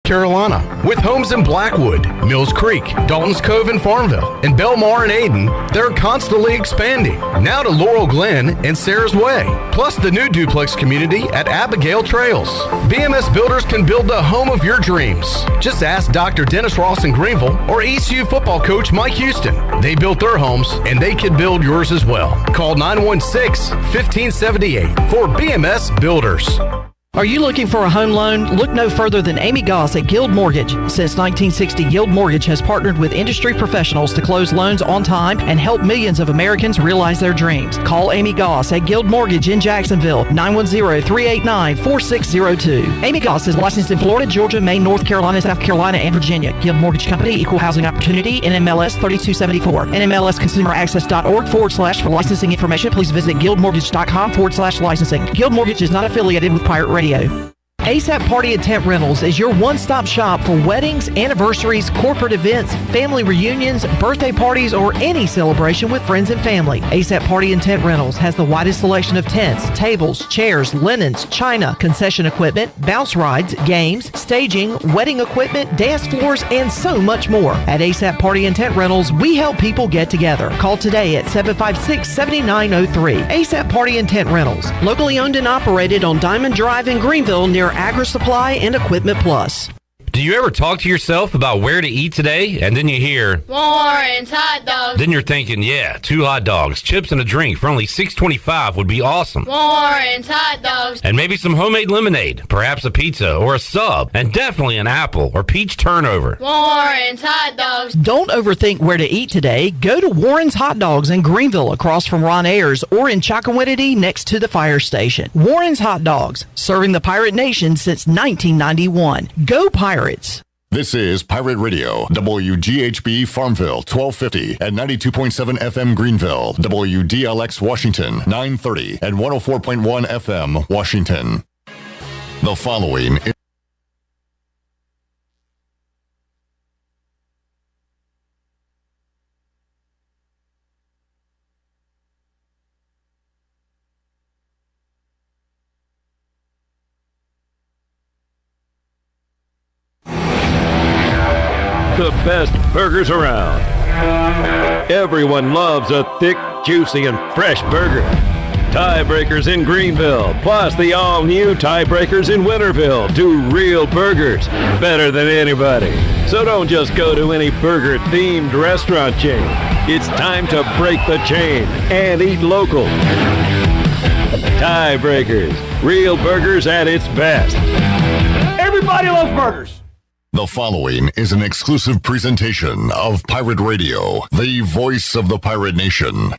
Carolina. With homes in Blackwood, Mills Creek, Dalton's Cove in Farmville, and Belmar and Ayden, they're constantly expanding. Now to Laurel Glen and Sarah's Way. Plus the new duplex community at Abigail Trails. BMS Builders can build the home of your dreams. Just ask Dr. Dennis Ross in Greenville or ECU football coach Mike Houston. They built their homes and they can build yours as well. Call 916-1578 for BMS Builders. Are you looking for a home loan? Look no further than Amy Goss at Guild Mortgage. Since 1960, Guild Mortgage has partnered with industry professionals to close loans on time and help millions of Americans realize their dreams. Call Amy Goss at Guild Mortgage in Jacksonville, 910-389-4602. Amy Goss is licensed in Florida, Georgia, Maine, North Carolina, South Carolina, and Virginia. Guild Mortgage Company, Equal Housing Opportunity, NMLS 3274. NMLSconsumeraccess.org / for licensing information. Please visit guildmortgage.com / licensing. Guild Mortgage is not affiliated with Pirate Radio. ASAP Party and Tent Rentals is your one-stop shop for weddings, anniversaries, corporate events, family reunions, birthday parties, or any celebration with friends and family. ASAP Party and Tent Rentals has the widest selection of tents, tables, chairs, linens, china, concession equipment, bounce rides, games, staging, wedding equipment, dance floors, and so much more. At ASAP Party and Tent Rentals, we help people get together. Call today at 756-7903. ASAP Party and Tent Rentals, locally owned and operated on Diamond Drive in Greenville near Agri Supply and Equipment Plus. Do you ever talk to yourself about where to eat today, and then you hear Warren's Hot Dogs? Then you're thinking, yeah, 2 hot dogs, chips, and a drink for only $6.25 would be awesome. Warren's Hot Dogs. And maybe some homemade lemonade, perhaps a pizza or a sub, and definitely an apple or peach turnover. Warren's Hot Dogs. Don't overthink where to eat today. Go to Warren's Hot Dogs in Greenville across from Ron Ayers or in Chocowinity next to the fire station. Warren's Hot Dogs, serving the Pirate Nation since 1991. Go Pirates! This is Pirate Radio, WGHB Farmville, 1250 at 92.7 FM Greenville, WDLX Washington, 930 and 104.1 FM Washington. The following is the best burgers around. Everyone loves a thick, juicy, and fresh burger. Tiebreakers in Greenville, plus the all-new Tiebreakers in Winterville, do real burgers better than anybody. So don't just go to any burger-themed restaurant chain. It's time to break the chain and eat local. Tiebreakers, real burgers at its best. Everybody loves burgers. The following is an exclusive presentation of Pirate Radio, the voice of the Pirate Nation.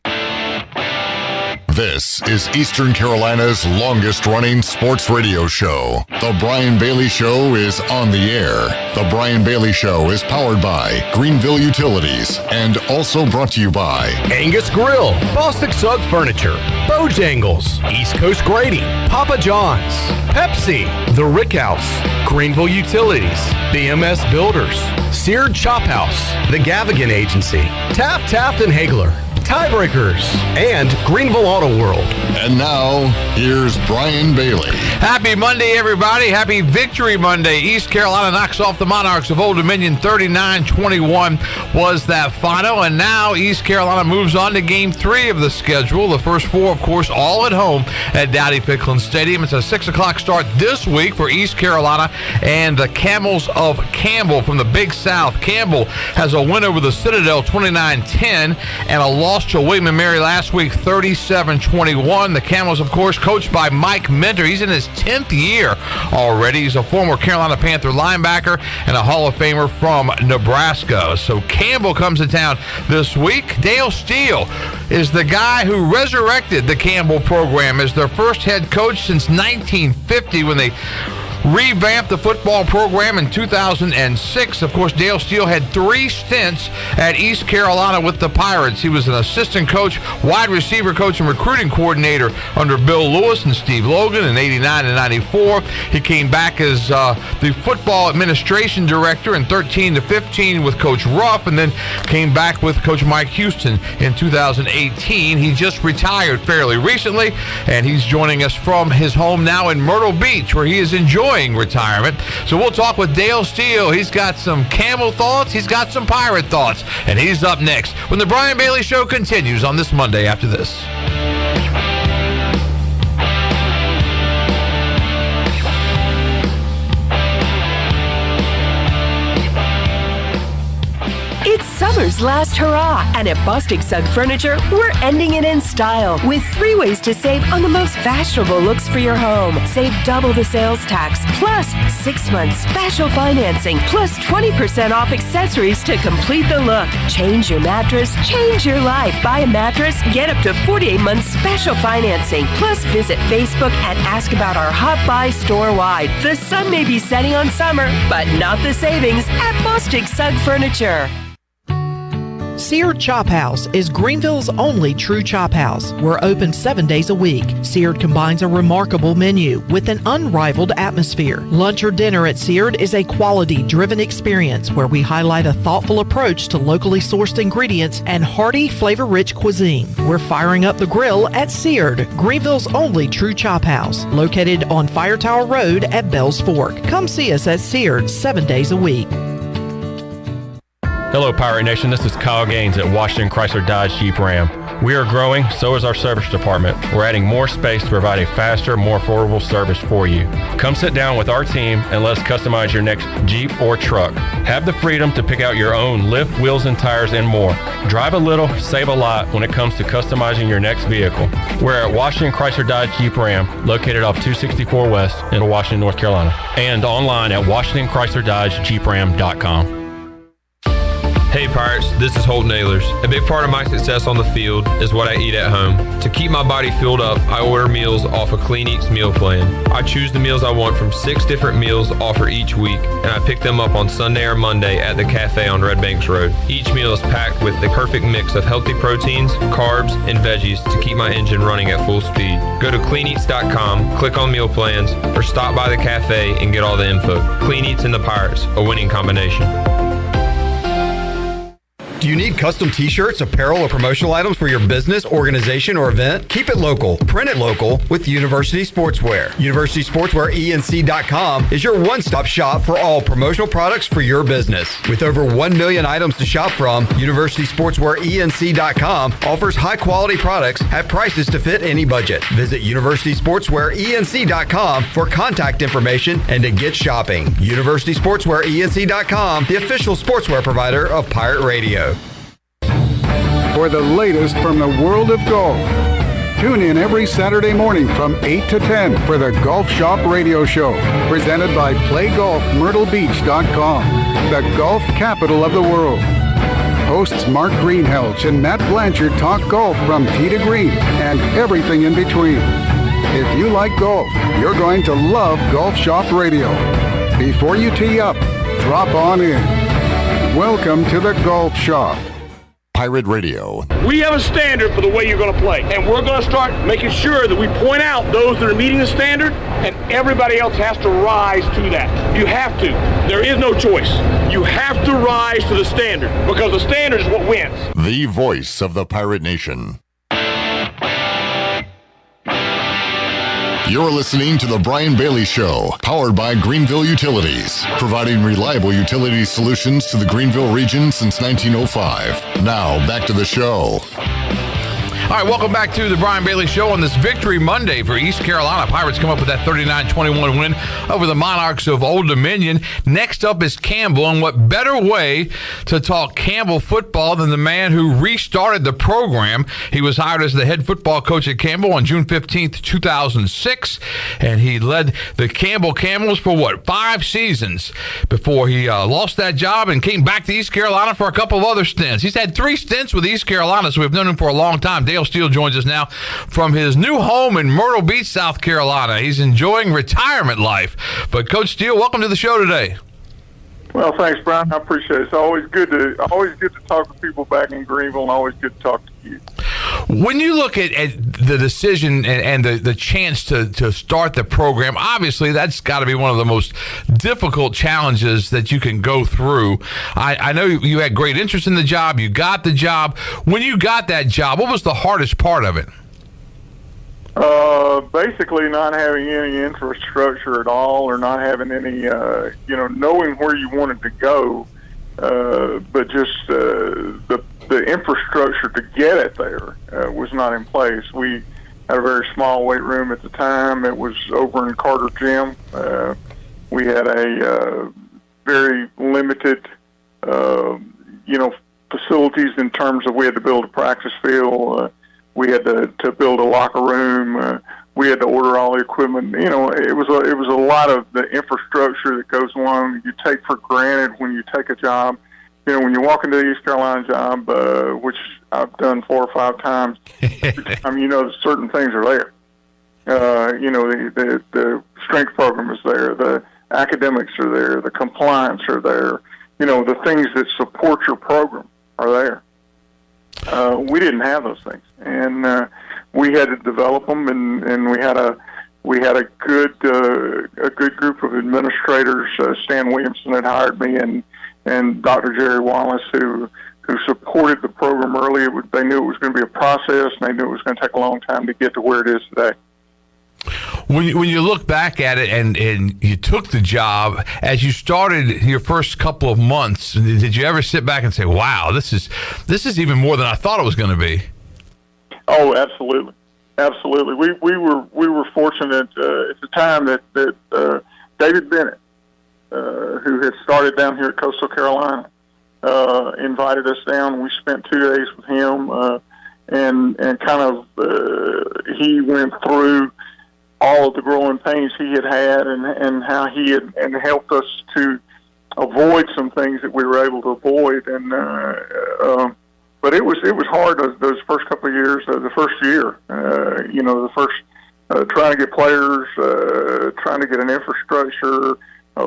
This is Eastern Carolina's longest-running sports radio show. The Brian Bailey Show is on the air. The Brian Bailey Show is powered by Greenville Utilities and also brought to you by Angus Grill, Bostic Sugg Furniture, Bojangles, East Coast Grading, Papa John's, Pepsi, The Rick House, Greenville Utilities, BMS Builders, Seared Chop House, The Gavigan Agency, Taft and Hagler, Tiebreakers, and Greenville Auto World. And now, here's Brian Bailey. Happy Monday, everybody. Happy Victory Monday. East Carolina knocks off the Monarchs of Old Dominion. 39-21 was that final. And now East Carolina moves on to Game 3 of the schedule. The first 4, of course, all at home at Dowdy-Ficklin Stadium. It's a 6 o'clock start this week for East Carolina and the Camels of Campbell from the Big South. Campbell has a win over the Citadel, 29-10, and a loss to William & Mary last week, 37-21. The Camels, of course, coached by Mike Minter. He's in his 10th year already. He's a former Carolina Panther linebacker and a Hall of Famer from Nebraska. So Campbell comes to town this week. Dale Steele is the guy who resurrected the Campbell program as their first head coach since 1950 when they revamped the football program in 2006. Of course, Dale Steele had 3 stints at East Carolina with the Pirates. He was an assistant coach, wide receiver coach, and recruiting coordinator under Bill Lewis and Steve Logan in 89 and 94. He came back as the football administration director in 13 to 15 with Coach Ruff, and then came back with Coach Mike Houston in 2018. He just retired fairly recently, and he's joining us from his home now in Myrtle Beach, where he is enjoying enjoying retirement. So we'll talk with Dale Steele. He's got some Campbell thoughts. He's got some Pirate thoughts. And he's up next when the Brian Bailey Show continues on this Monday after this. It's summer's last hurrah, and at Bostic Sugg Furniture, we're ending it in style with 3 ways to save on the most fashionable looks for your home. Save double the sales tax, plus 6 months special financing, plus 20% off accessories to complete the look. Change your mattress, change your life. Buy a mattress, get up to 48 months special financing. Plus, visit Facebook and ask about our Hot Buy store-wide. The sun may be setting on summer, but not the savings at Bostic Sugg Furniture. Seared Chop House is Greenville's only true chop house. We're open 7 days a week. Seared combines a remarkable menu with an unrivaled atmosphere. Lunch or dinner at Seared is a quality-driven experience where we highlight a thoughtful approach to locally sourced ingredients and hearty, flavor-rich cuisine. We're firing up the grill at Seared, Greenville's only true chop house, located on Fire Tower Road at Bells Fork. Come see us at Seared 7 days a week. Hello, Pirate Nation. This is Kyle Gaines at Washington Chrysler Dodge Jeep Ram. We are growing, so is our service department. We're adding more space to provide a faster, more affordable service for you. Come sit down with our team and let us customize your next Jeep or truck. Have the freedom to pick out your own lift, wheels, and tires and more. Drive a little, save a lot when it comes to customizing your next vehicle. We're at Washington Chrysler Dodge Jeep Ram, located off 264 West in Washington, North Carolina, and online at WashingtonChryslerDodgeJeepRam.com. Hey Pirates, this is Holton Ahlers. A big part of my success on the field is what I eat at home. To keep my body filled up, I order meals off a Clean Eats meal plan. I choose the meals I want from 6 different meals offered each week, and I pick them up on Sunday or Monday at the cafe on Red Banks Road. Each meal is packed with the perfect mix of healthy proteins, carbs, and veggies to keep my engine running at full speed. Go to CleanEats.com, click on meal plans, or stop by the cafe and get all the info. Clean Eats and the Pirates, a winning combination. Do you need custom t-shirts, apparel, or promotional items for your business, organization, or event? Keep it local. Print it local with University Sportswear. University Sportswear ENC.com is your one-stop shop for all promotional products for your business. With over 1 million items to shop from, University Sportswear ENC.com offers high-quality products at prices to fit any budget. Visit University Sportswear ENC.com for contact information and to get shopping. University Sportswear ENC.com, the official sportswear provider of Pirate Radio. For the latest from the world of golf. Tune in every Saturday morning from 8 to 10 for the Golf Shop Radio Show, presented by PlayGolfMyrtleBeach.com, the golf capital of the world. Hosts Mark Greenhelch and Matt Blanchard talk golf from tee to green and everything in between. If you like golf, you're going to love Golf Shop Radio. Before you tee up, drop on in. Welcome to the Golf Shop. Pirate Radio. We have a standard for the way you're going to play, and we're going to start making sure that we point out those that are meeting the standard, and everybody else has to rise to that. You have to. There is no choice. You have to rise to the standard, because the standard is what wins. The voice of the Pirate Nation. You're listening to The Brian Bailey Show, powered by Greenville Utilities, providing reliable utility solutions to the Greenville region since 1905. Now, back to the show. All right, welcome back to the Brian Bailey Show on this Victory Monday for East Carolina. Pirates come up with that 39-21 win over the Monarchs of Old Dominion. Next up is Campbell, and what better way to talk Campbell football than the man who restarted the program. He was hired as the head football coach at Campbell on June 15th, 2006, and he led the Campbell Camels for, 5 seasons before he lost that job and came back to East Carolina for a couple of other stints. He's had 3 stints with East Carolina, so we've known him for a long time. Dale Steele joins us now from his new home in Myrtle Beach, South Carolina. He's enjoying retirement life. But Coach Steele, welcome to the show today. Well, thanks, Brian. I appreciate it. It's always good to talk to people back in Greenville, and always good to talk to you. When you look at the decision and the chance to start the program, obviously that's got to be one of the most difficult challenges that you can go through. I know you had great interest in the job. You got the job. When you got that job, what was the hardest part of it? Basically not having any infrastructure at all, or not having any, knowing where you wanted to go, but just the infrastructure to get it there was not in place. We had a very small weight room at the time. It was over in Carter Gym. We had a very limited, facilities in terms of we had to build a practice field. We had to build a locker room. We had to order all the equipment. It was a lot of the infrastructure that goes along you take for granted when you take a job. When you walk into the East Carolina job, which I've done 4 or 5 times, certain things are there. The strength program is there. The academics are there. The compliance are there. The things that support your program are there. We didn't have those things, and we had to develop them. And we had a good group of administrators. Stan Williamson had hired me, and Dr. Jerry Wallace, who supported the program early. They knew it was going to be a process, and they knew it was going to take a long time to get to where it is today. When you look back at it and you took the job, as you started your first couple of months, did you ever sit back and say, wow, this is even more than I thought it was going to be? Oh, absolutely. Absolutely. We were fortunate at the time that David Bennett, who had started down here at Coastal Carolina, invited us down. We spent 2 days with him, and kind of he went through all of the growing pains he had and how he had and helped us to avoid some things that we were able to avoid. And but it was hard those first couple of years. The first year, the first trying to get players, trying to get an infrastructure,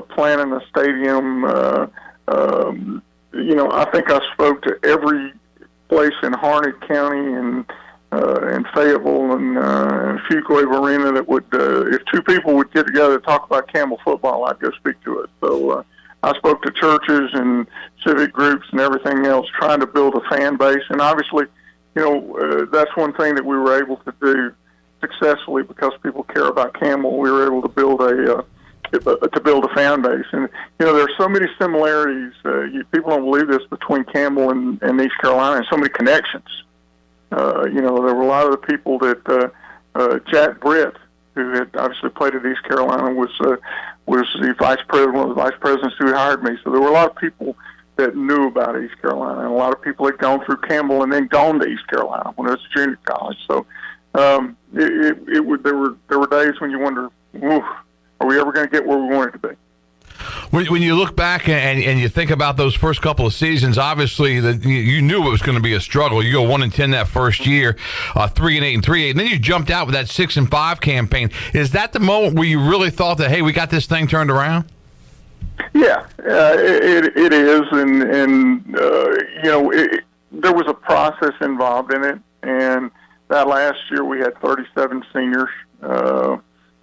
planning a stadium. I think I spoke to every place in Harnett County and Fayetteville and Fuquay Arena that would, if 2 people would get together to talk about Campbell football, I'd go speak to it. So I spoke to churches and civic groups and everything else, trying to build a fan base. And obviously, that's one thing that we were able to do successfully because people care about Campbell. We were able to build a fan base. And, there are so many similarities. People don't believe this between Campbell and East Carolina, and so many connections. There were a lot of the people that Jack Britt, who had obviously played at East Carolina, was the vice president, one of the vice presidents who hired me. So there were a lot of people that knew about East Carolina, and a lot of people had gone through Campbell and then gone to East Carolina when it was junior college. So there were days when you wonder, are we ever going to get where we want it to be? When you look back and you think about those first couple of seasons, obviously you knew it was going to be a struggle. You go 1-10 that first year, 3-8 and 3-8, and then you jumped out with that 6-5 campaign. Is that the moment where you really thought that, hey, we got this thing turned around? Yeah, it is, and there was a process involved in it. And that last year we had 37 seniors,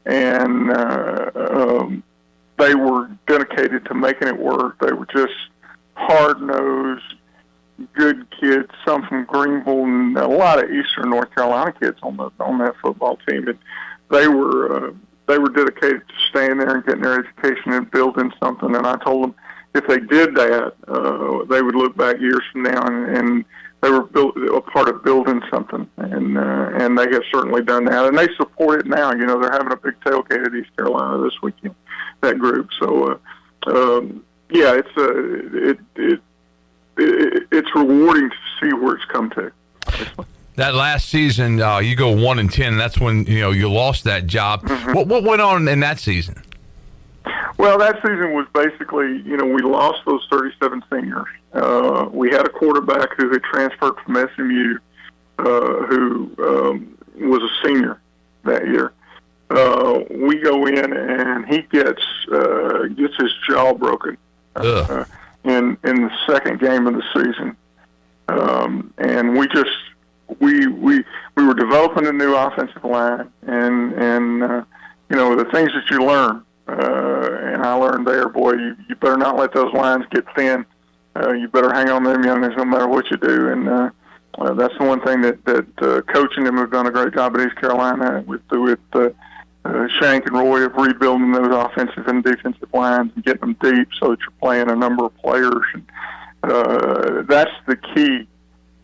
and they were dedicated to making it work. They were just hard-nosed, good kids, some from Greenville and a lot of Eastern North Carolina kids on that football team. And they were dedicated to staying there and getting their education and building something. And I told them if they did that, they would look back years from now and they were a part of building something. And they have certainly done that. And they support it now. They're having a big tailgate at East Carolina this weekend, that group. So, it's rewarding to see where it's come to. Obviously. That last season, you go 1-10, and that's when you lost that job. Mm-hmm. What went on in that season? Well, that season was basically, we lost those 37 seniors. We had a quarterback who had transferred from SMU, who was a senior that year. We go in and he gets his jaw broken in the second game of the season, and we were developing a new offensive line, and the things that you learn, and I learned there, boy, you better not let those lines get thin. You better hang on to them youngins no matter what you do, That's the one thing that coaching them have done a great job at East Carolina with Shank and Roy of rebuilding those offensive and defensive lines and getting them deep so that you're playing a number of players. And that's the key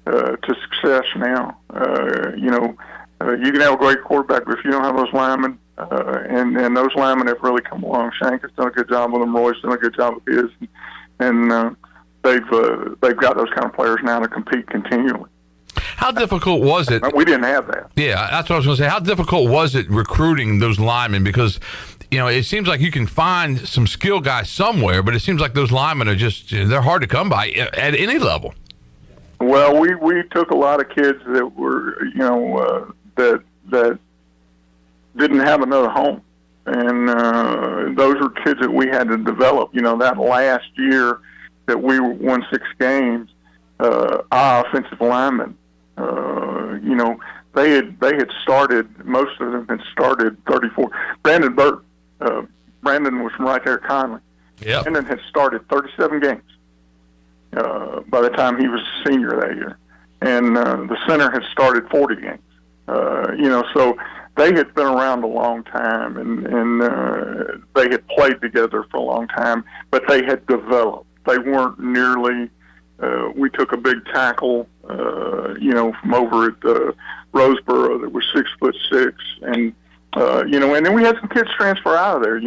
to success now. You can have a great quarterback, but if you don't have those linemen, and those linemen have really come along. Shank has done a good job with them. Roy's done a good job with his, and they've got those kind of players now to compete continually. How difficult was it? We didn't have that. Yeah, that's what I was going to say. How difficult was it recruiting those linemen? Because, it seems like you can find some skill guys somewhere, but it seems like those linemen are they're hard to come by at any level. Well, we took a lot of kids that were, that didn't have another home. And those were kids that we had to develop. That last year that we won 6 games, our offensive linemen, they had started, most of them had started 34. Brandon Burke, Brandon was from right there at Conley. Yep. Brandon had started 37 games by the time he was a senior that year. And the center had started 40 games. So they had been around a long time, and they had played together for a long time, but they had developed. They weren't nearly. We took a big tackle, from over at Roseboro that was 6'6", and and then we had some kids transfer out of there.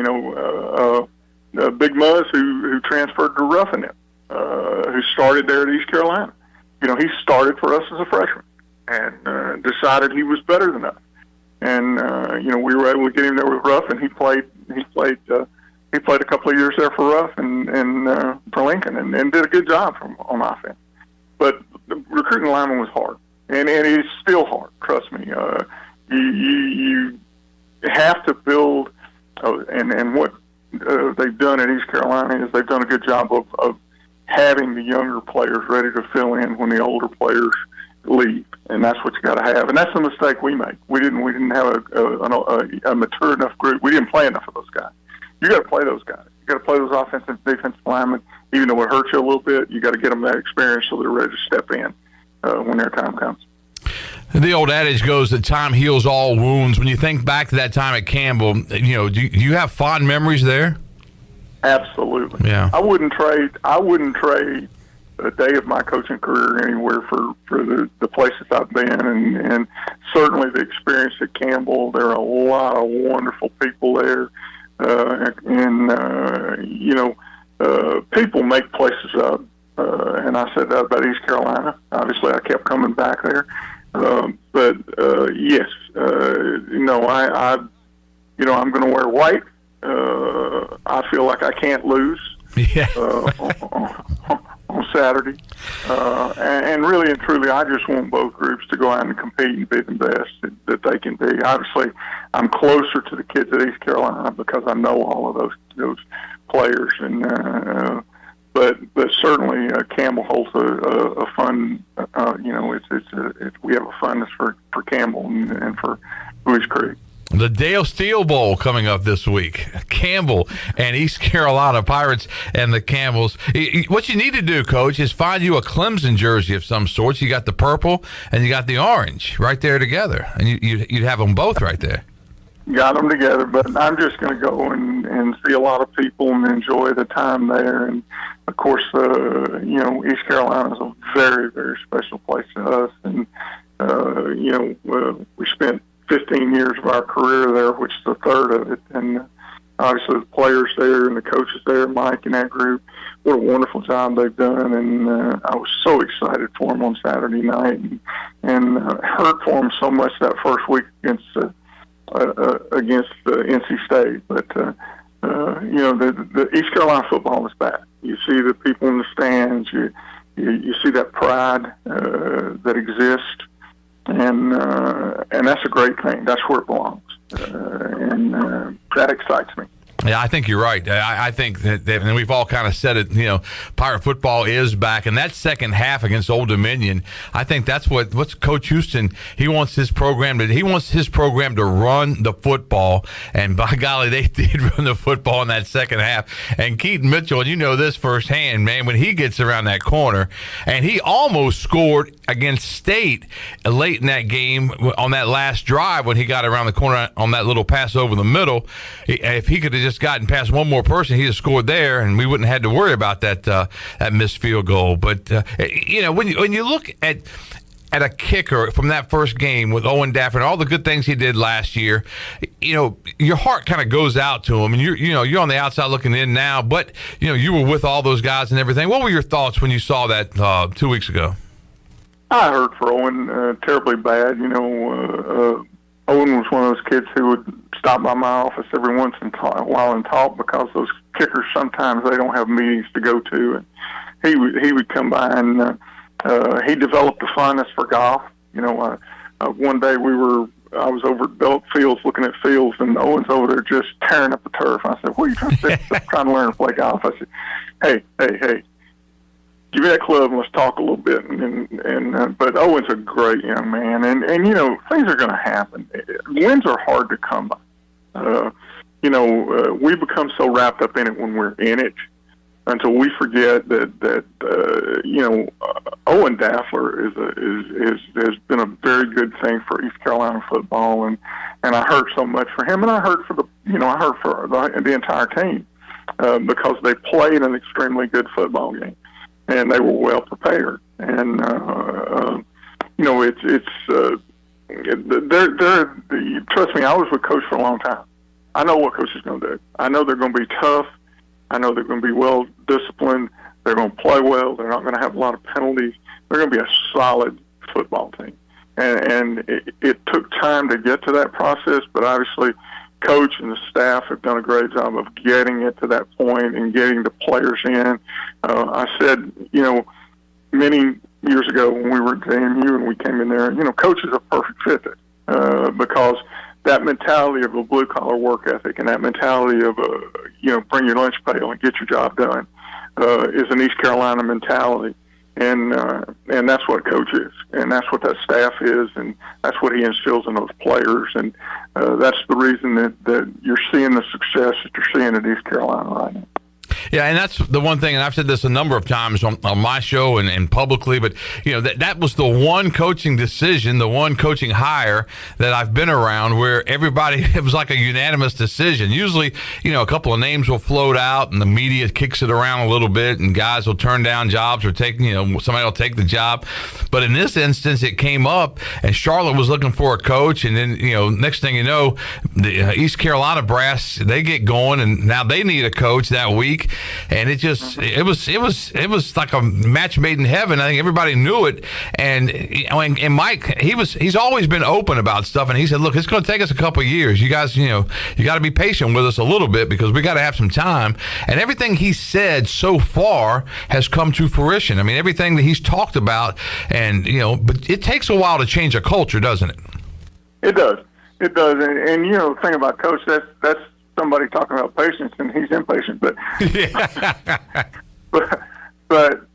Big Muzz who transferred to Roughing It, who started there at East Carolina. He started for us as a freshman and decided he was better than us. And we were able to get him there with Ruff, and he played a couple of years there for Ruff and for Lincoln, and did a good job on offense. But the recruiting lineman was hard, and it is still hard. Trust me. You have to build, and what they've done at East Carolina is they've done a good job of having the younger players ready to fill in when the older players leave, and that's what you got to have. And that's the mistake we make. We didn't have a mature enough group. We didn't play enough of those guys. You got to play those guys. You got to play those offensive, defensive linemen. Even though it hurts you a little bit, you got to get them that experience so they're ready to step in when their time comes. The old adage goes that time heals all wounds. When you think back to that time at Campbell, do you have fond memories there? Absolutely. Yeah. I wouldn't trade a day of my coaching career anywhere for the places I've been, and certainly the experience at Campbell. There are a lot of wonderful people there, people make places up, and I said that about East Carolina. Obviously, I kept coming back there, but yes, I'm going to wear white. I feel like I can't lose. Yeah. On Saturday, and really and truly, I just want both groups to go out and compete and be the best that they can be. Obviously, I'm closer to the kids at East Carolina because I know all of those players, and but certainly Campbell holds a fun. We have a funness for Campbell and for Buies Creek. The Dale Steele Bowl coming up this week. Campbell and East Carolina Pirates and the Campbells. What you need to do, Coach, is find you a Clemson jersey of some sort. You got the purple and you got the orange right there together, and you'd have them both right there. Got them together, but I'm just going to go and see a lot of people and enjoy the time there. And of course, East Carolina is a very, very special place to us, and we spent 15 years of our career there, which is a third of it. And obviously the players there and the coaches there, Mike and that group, what a wonderful job they've done. And I was so excited for them on Saturday night and hurt for them so much that first week against NC State. But, the East Carolina football is back. You see the people in the stands. You see that pride that exists. And that's a great thing. That's where it belongs, and that excites me. Yeah, I think you're right. I think that, and we've all kind of said it, Pirate football is back. And that second half against Old Dominion, I think that's what's Coach Houston, he wants his program to run the football. And by golly, they did run the football in that second half. And Keaton Mitchell, and you know this firsthand, man, when he gets around that corner, and he almost scored against State late in that game on that last drive when he got around the corner on that little pass over the middle. If he could have just gotten past one more person, he'd have scored there, and we wouldn't have had to worry about that missed field goal. But when you look at a kicker from that first game with Owen Dafford and all the good things he did last year, your heart kind of goes out to him, and you're on the outside looking in now. But you were with all those guys and everything. What were your thoughts when you saw that 2 weeks ago? I hurt for Owen terribly bad. Owen was one of those kids who would stop by my office every once in a while and talk, because those kickers sometimes they don't have meetings to go to, and he would come by, and he developed a fondness for golf. One day I was over at Belt Fields looking at fields, and Owen's over there just tearing up the turf. I said, "What are you trying to do?" I'm trying to learn to play golf. I said, "Hey. Give me that club and let's talk a little bit." But Owen's a great young man, and things are going to happen. Wins are hard to come by. We become so wrapped up in it when we're in it until we forget that Owen Daffler has been a very good thing for East Carolina football, and I hurt so much for him, and I hurt for the entire team because they played an extremely good football game. And they were well prepared, and trust me, I was with Coach for a long time. I know what Coach is going to do. I know they're going to be tough. I know they're going to be well disciplined. They're going to play well. They're not going to have a lot of penalties. They're going to be a solid football team. And it took time to get to that process, but obviously Coach and the staff have done a great job of getting it to that point and getting the players in. I said, many years ago when we were at JMU and we came in there, Coach is a perfect fit there, because that mentality of a blue-collar work ethic and that mentality of, bring your lunch pail and get your job done is an East Carolina mentality. And that's what Coach is, and that's what that staff is, and that's what he instills in those players, and that's the reason that you're seeing the success that you're seeing at East Carolina right now. Yeah, and that's the one thing, and I've said this a number of times on my show and publicly, but that was the one coaching decision, the one coaching hire that I've been around where it was like a unanimous decision. Usually, a couple of names will float out and the media kicks it around a little bit and guys will turn down jobs or somebody will take the job. But in this instance, it came up and Charlotte was looking for a coach, and then, next thing you know, the East Carolina brass, they get going, and now they need a coach that week. And it was like a match made in heaven. I think everybody knew it. And Mike, he's always been open about stuff. And he said, "Look, it's going to take us a couple of years. You guys, you got to be patient with us a little bit because we got to have some time." And everything he said so far has come to fruition. I mean, everything that he's talked about, and but it takes a while to change a culture, doesn't it? It does. And the thing about Coach, that's somebody talking about patience, and he's impatient, but but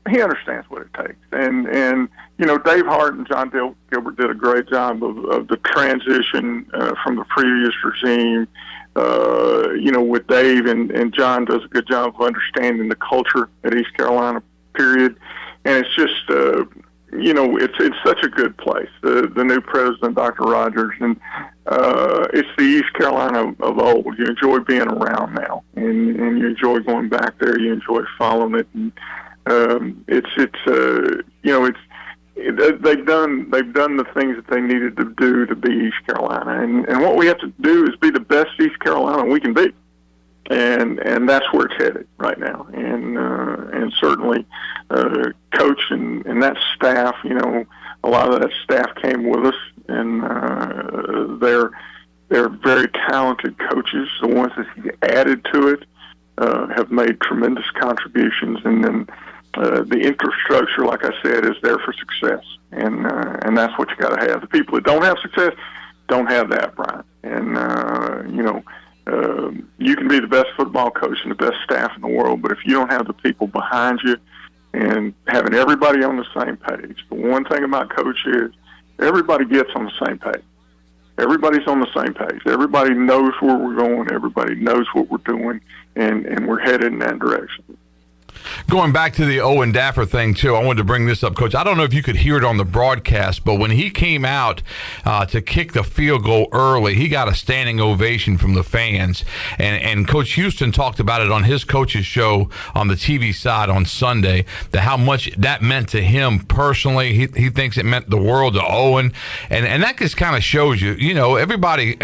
he understands what it takes, and Dave Hart and John Gilbert did a great job of the transition from the previous regime. With Dave and John does a good job of understanding the culture at East Carolina. Period, and it's just. It's such a good place. The new president, Dr. Rogers, and it's the East Carolina of old. You enjoy being around now, and you enjoy going back there. You enjoy following it, and they've done the things that they needed to do to be East Carolina, and what we have to do is be the best East Carolina we can be. And that's where it's headed right now, and certainly Coach and that staff. A lot of that staff came with us, and they're very talented coaches. The ones that he added to it have made tremendous contributions, and then the infrastructure, like I said, is there for success, and that's what you got to have. The people that don't have success don't have that, Brian, and You can be the best football coach and the best staff in the world, but if you don't have the people behind you and having everybody on the same page, the one thing about coach is everybody gets on the same page. Everybody's on the same page. Everybody knows where we're going. Everybody knows what we're doing, and we're headed in that direction. Going back to the Owen Daffer thing, too, I wanted to bring this up, Coach. I don't know if you could hear it on the broadcast, but when he came out to kick the field goal early, he got a standing ovation from the fans. And Coach Houston talked about it on his coach's show on the TV side on Sunday, that how much that meant to him personally. He thinks it meant the world to Owen. And that just kind of shows you, everybody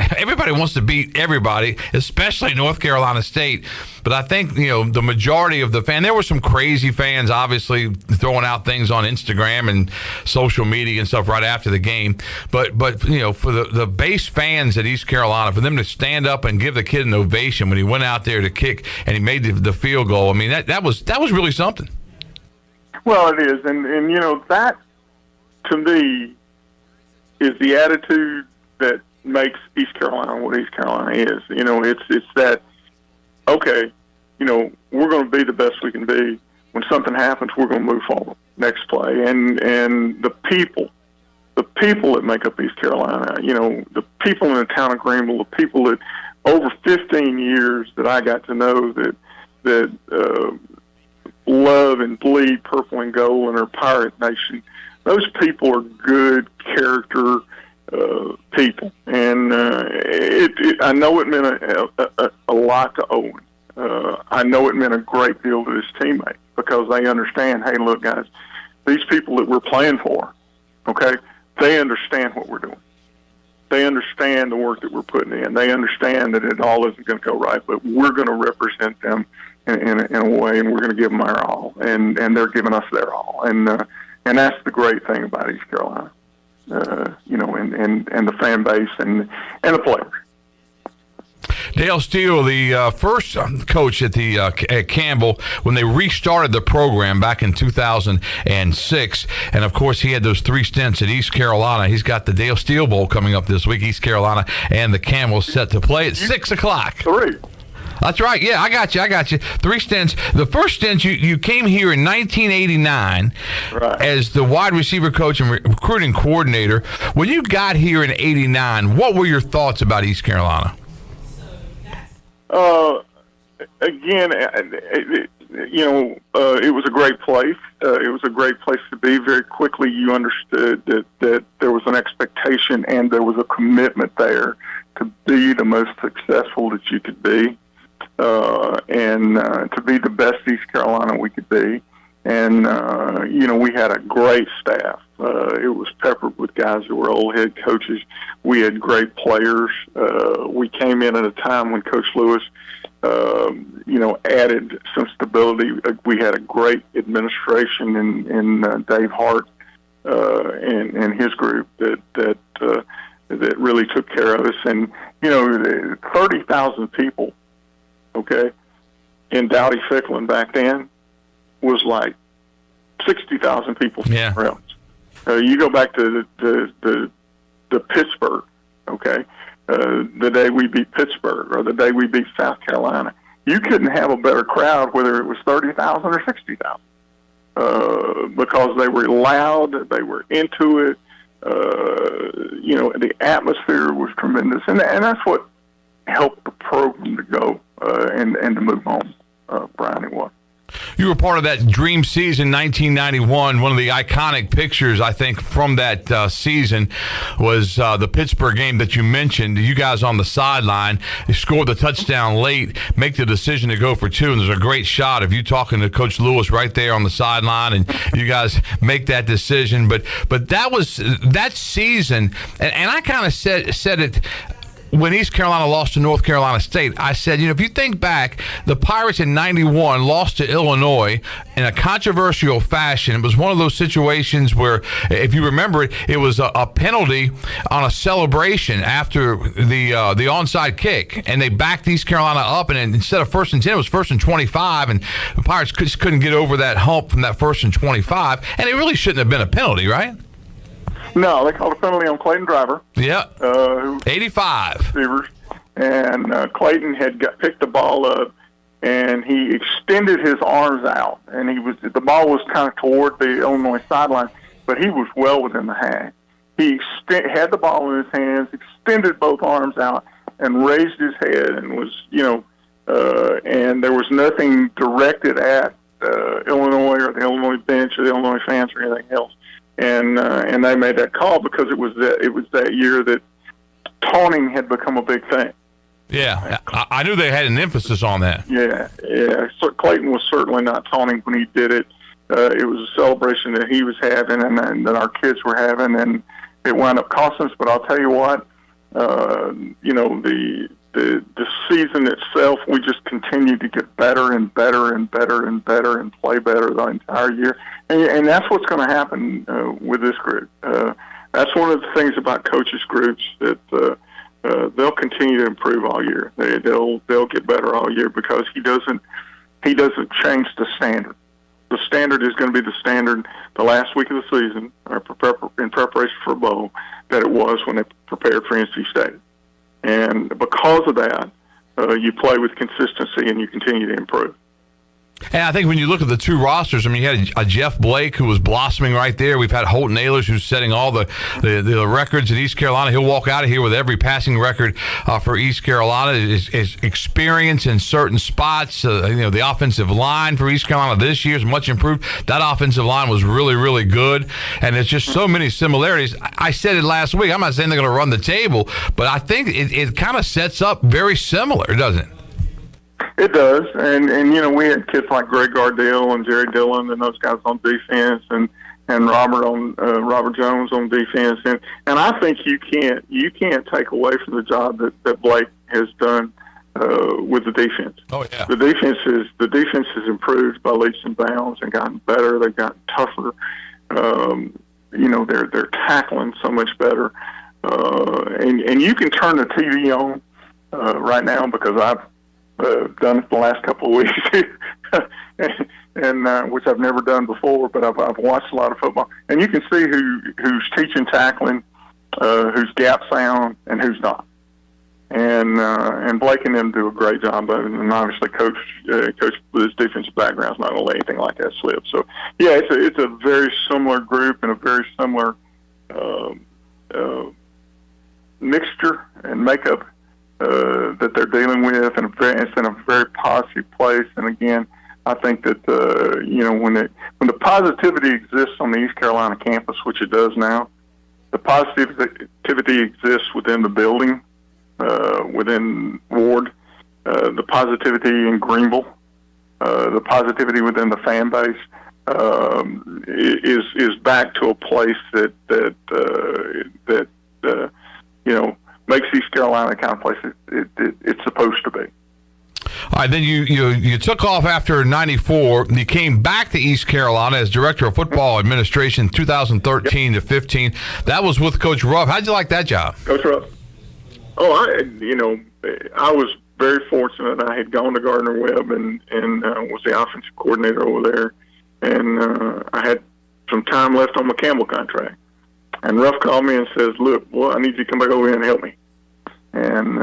wants to beat everybody, especially North Carolina State. But I think, the majority of the fans, there were some crazy fans, obviously, throwing out things on Instagram and social media and stuff right after the game. But for the base fans at East Carolina, for them to stand up and give the kid an ovation when he went out there to kick and he made the field goal, I mean, that was really something. Well, it is. And that, to me, is the attitude that makes East Carolina what East Carolina is. It's that, okay, we're going to be the best we can be. When something happens, we're going to move forward. Next play. And the people that make up East Carolina, the people in the town of Greenville, the people that over 15 years that I got to know that love and bleed purple and gold and are Pirate Nation, those people are good character people. And I know it meant a lot to Owen. I know it meant a great deal to his teammates because they understand, hey, look, guys, these people that we're playing for, okay, they understand what we're doing. They understand the work that we're putting in. They understand that it all isn't going to go right, but we're going to represent them in a way, and we're going to give them our all, and they're giving us their all. And that's the great thing about East Carolina, and the fan base and the players. Dale Steele, the first coach at Campbell when they restarted the program back in 2006. And, of course, he had those 3 stints at East Carolina. He's got the Dale Steele Bowl coming up this week, East Carolina, and the Campbell set to play at 6 o'clock. 3. That's right. Yeah, I got you. 3 stints. The first stint, you came here in 1989 as the wide receiver coach and recruiting coordinator. When you got here in 89, what were your thoughts about East Carolina? Again, it was a great place. It was a great place to be. Very quickly, you understood that there was an expectation and there was a commitment there to be the most successful that you could be, and to be the best East Carolina we could be. And, we had a great staff. It was peppered with guys who were old head coaches. We had great players. We came in at a time when Coach Lewis, added some stability. We had a great administration in Dave Hart and his group that really took care of us. And, 30,000 people, okay, in Dowdy Ficklin back then was like 60,000 people somewhere else. You go back to the Pittsburgh, okay, the day we beat Pittsburgh or the day we beat South Carolina. You couldn't have a better crowd whether it was 30,000 or 60,000 because they were loud, they were into it. The atmosphere was tremendous, and that's what helped the program to go and to move on. Brian, it was. You were part of that dream season, 1991. One of the iconic pictures, I think, from that season was the Pittsburgh game that you mentioned. You guys on the sideline, you scored the touchdown late, make the decision to go for 2, and there's a great shot of you talking to Coach Lewis right there on the sideline, and you guys make that decision. But that was that season, and I kind of said it when East Carolina lost to North Carolina State. I said, if you think back, the Pirates in 91 lost to Illinois in a controversial fashion. It was one of those situations where, if you remember it, it was a penalty on a celebration after the onside kick, and they backed East Carolina up, and instead of 1st and 10, it was 1st and 25, and the Pirates just couldn't get over that hump from that 1st and 25, and it really shouldn't have been a penalty, right? No, they called a penalty on Clayton Driver. Yeah. 85. Receivers. and Clayton had picked the ball up, and he extended his arms out, and the ball was kind of toward the Illinois sideline, but he was well within the hash. He had the ball in his hands, extended both arms out, and raised his head, and was, and there was nothing directed at Illinois or the Illinois bench or the Illinois fans or anything else. And they made that call because it was that year that taunting had become a big thing. Yeah, I knew they had an emphasis on that. Yeah. So Clayton was certainly not taunting when he did it. It was a celebration that he was having and that our kids were having, and it wound up costing us. But I'll tell you what, the season itself, we just continued to get better and better and better and better and play better the entire year. And that's what's going to happen with this group. That's one of the things about coaches groups that they'll continue to improve all year. They'll get better all year because he doesn't change the standard. The standard is going to be the standard the last week of the season, or in preparation for a bowl, that it was when they prepared for NC State. And because of that, you play with consistency and you continue to improve. And I think when you look at the two rosters, I mean, you had a Jeff Blake who was blossoming right there. We've had Holton Ahlers who's setting all the records at East Carolina. He'll walk out of here with every passing record for East Carolina. His experience in certain spots, the offensive line for East Carolina this year is much improved. That offensive line was really, really good. And there's just so many similarities. I said it last week. I'm not saying they're going to run the table, but I think it kind of sets up very similar, doesn't it? It does, and we had kids like Greg Gardell and Jerry Dillon and those guys on defense, and Robert Jones on defense, and I think you can't take away from the job that Blake has done with the defense. Oh yeah, the defense has improved by leaps and bounds and gotten better. They've gotten tougher. They're tackling so much better, and you can turn the TV on right now because I've done it the last couple of weeks, and which I've never done before. But I've watched a lot of football, and you can see who's teaching tackling, who's gap sound, and who's not. And Blake and them do a great job of it. And obviously, coach with his defensive background is not going to let anything like that slip. So yeah, it's a very similar group and a very similar mixture and makeup that they're dealing with, and it's in a very positive place. And again, I think that when the positivity exists on the East Carolina campus, which it does now, the positivity exists within the building, within Ward, the positivity in Greenville, the positivity within the fan base is back to a place that makes East Carolina the kind of place it's supposed to be. All right, then you took off after '94. You came back to East Carolina as director of football administration, 2013 to 15. That was with Coach Ruff. How'd you like that job? Coach Ruff. Oh, I was very fortunate. I had gone to Gardner-Webb and was the offensive coordinator over there, and I had some time left on my Campbell contract. And Ruff called me and says, "Look, boy, I need you to come back over here and help me." And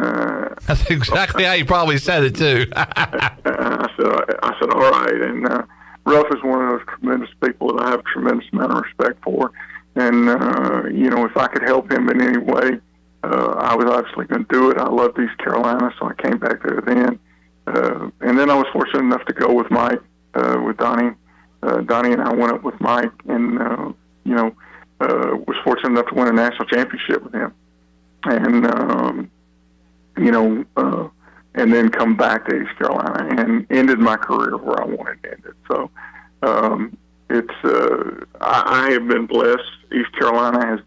that's exactly how you probably said it too. I said, all right. And Ruff is one of those tremendous people that I have a tremendous amount of respect for. And if I could help him in any way, I was obviously going to do it. I loved East Carolina, so I came back there then. And then I was fortunate enough to go with Mike, with Donnie. Donnie and I went up with Mike, and was fortunate enough to win a national championship with him. And and then come back to East Carolina and ended my career where I wanted to end it. So I have been blessed. East Carolina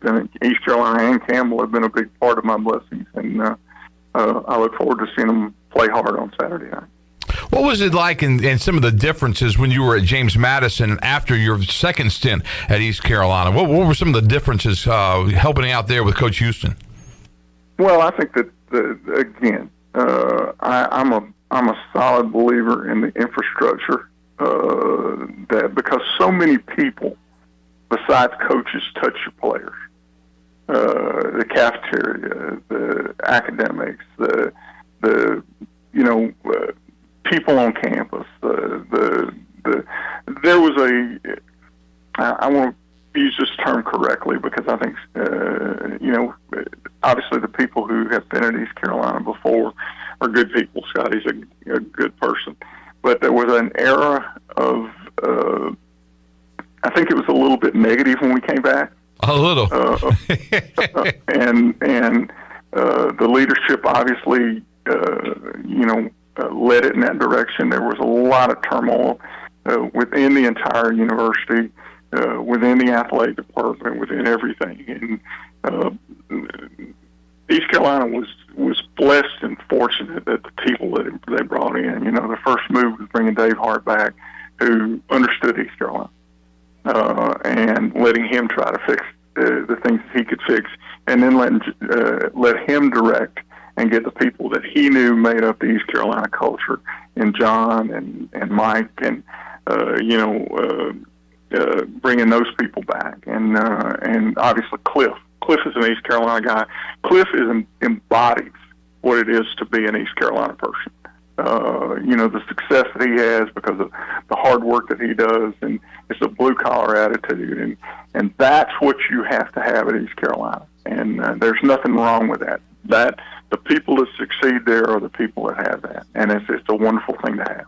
and Campbell have been a big part of my blessings, and I look forward to seeing them play hard on Saturday night. What was it like in some of the differences when you were at James Madison after your second stint at East Carolina? What were some of the differences helping out there with Coach Houston? Well, I think that I'm a solid believer in the infrastructure that because so many people besides coaches touch your players, the cafeteria, the academics, the people on campus. There was I want to use this term correctly because I think obviously the people who have been at East Carolina before are good people. Scotty's a good person, but there was an era of I think it was a little bit negative when we came back. A little. And the leadership obviously, led it in that direction. There was a lot of turmoil within the entire university, within the athletic department, within everything. And East Carolina was blessed and fortunate that the people that they brought in, the first move was bringing Dave Hart back, who understood East Carolina. And letting him try to fix the things he could fix, and then let him direct and get the people that he knew made up the East Carolina culture, and John and Mike, and bringing those people back, and obviously Cliff. Cliff is an East Carolina guy. Cliff embodies what it is to be an East Carolina person. The success that he has because of the hard work that he does, and it's a blue-collar attitude, and that's what you have to have at East Carolina, and there's nothing wrong with that. That the people that succeed there are the people that have that, and it's a wonderful thing to have.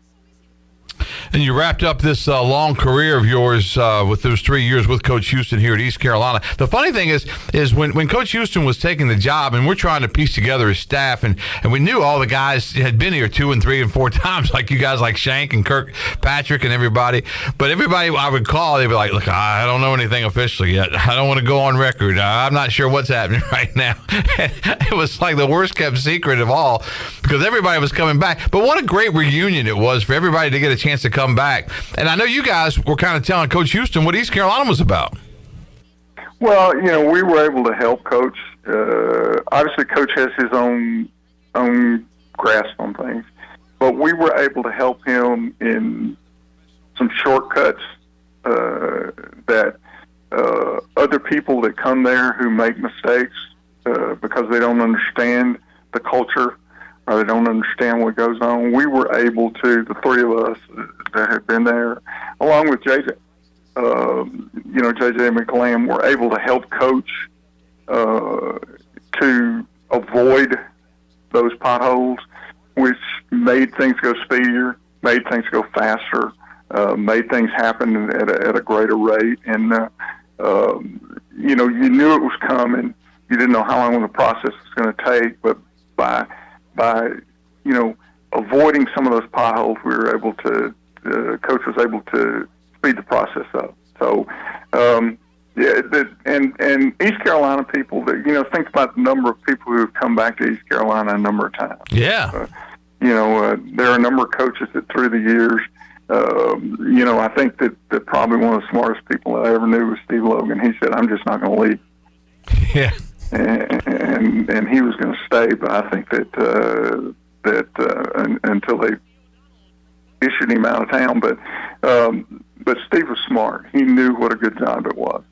And you wrapped up this long career of yours with those 3 years with Coach Houston here at East Carolina. The funny thing is when Coach Houston was taking the job, and we're trying to piece together his staff, and we knew all the guys had been here 2 and 3 and 4 times, like you guys like Shank and Kirkpatrick and everybody. But everybody I would call, they'd be like, look, I don't know anything officially yet. I don't want to go on record. I'm not sure what's happening right now. It was like the worst kept secret of all because everybody was coming back. But what a great reunion it was for everybody to get a chance to come back. And I know you guys were kind of telling Coach Houston what East Carolina was about. Well, we were able to help Coach. Obviously, Coach has his own grasp on things, but we were able to help him in some shortcuts that other people that come there who make mistakes because they don't understand the culture or they don't understand what goes on. We were able to, the three of us that have been there, along with JJ, JJ McLean, were able to help Coach to avoid those potholes, which made things go speedier, made things go faster, made things happen at a greater rate. And, you knew it was coming. You didn't know how long the process was going to take, but by avoiding some of those potholes, we were able to, Coach was able to speed the process up. So, and East Carolina people, think about the number of people who have come back to East Carolina a number of times. Yeah. There are a number of coaches that through the years, I think that probably one of the smartest people I ever knew was Steve Logan. He said, I'm just not going to leave. Yeah. And he was going to stay, but I think that until they issued him out of town. But Steve was smart. He knew what a good job it was.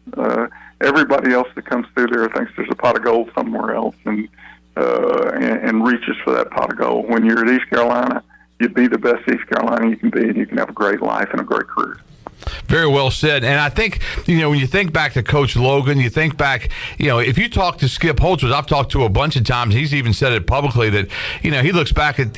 Everybody else that comes through there thinks there's a pot of gold somewhere else and reaches for that pot of gold. When you're at East Carolina, you be the best East Carolina you can be, and you can have a great life and a great career. Very well said. And I think, when you think back to Coach Logan, you think back, if you talk to Skip Holtz, which I've talked to a bunch of times, he's even said it publicly that, he looks back at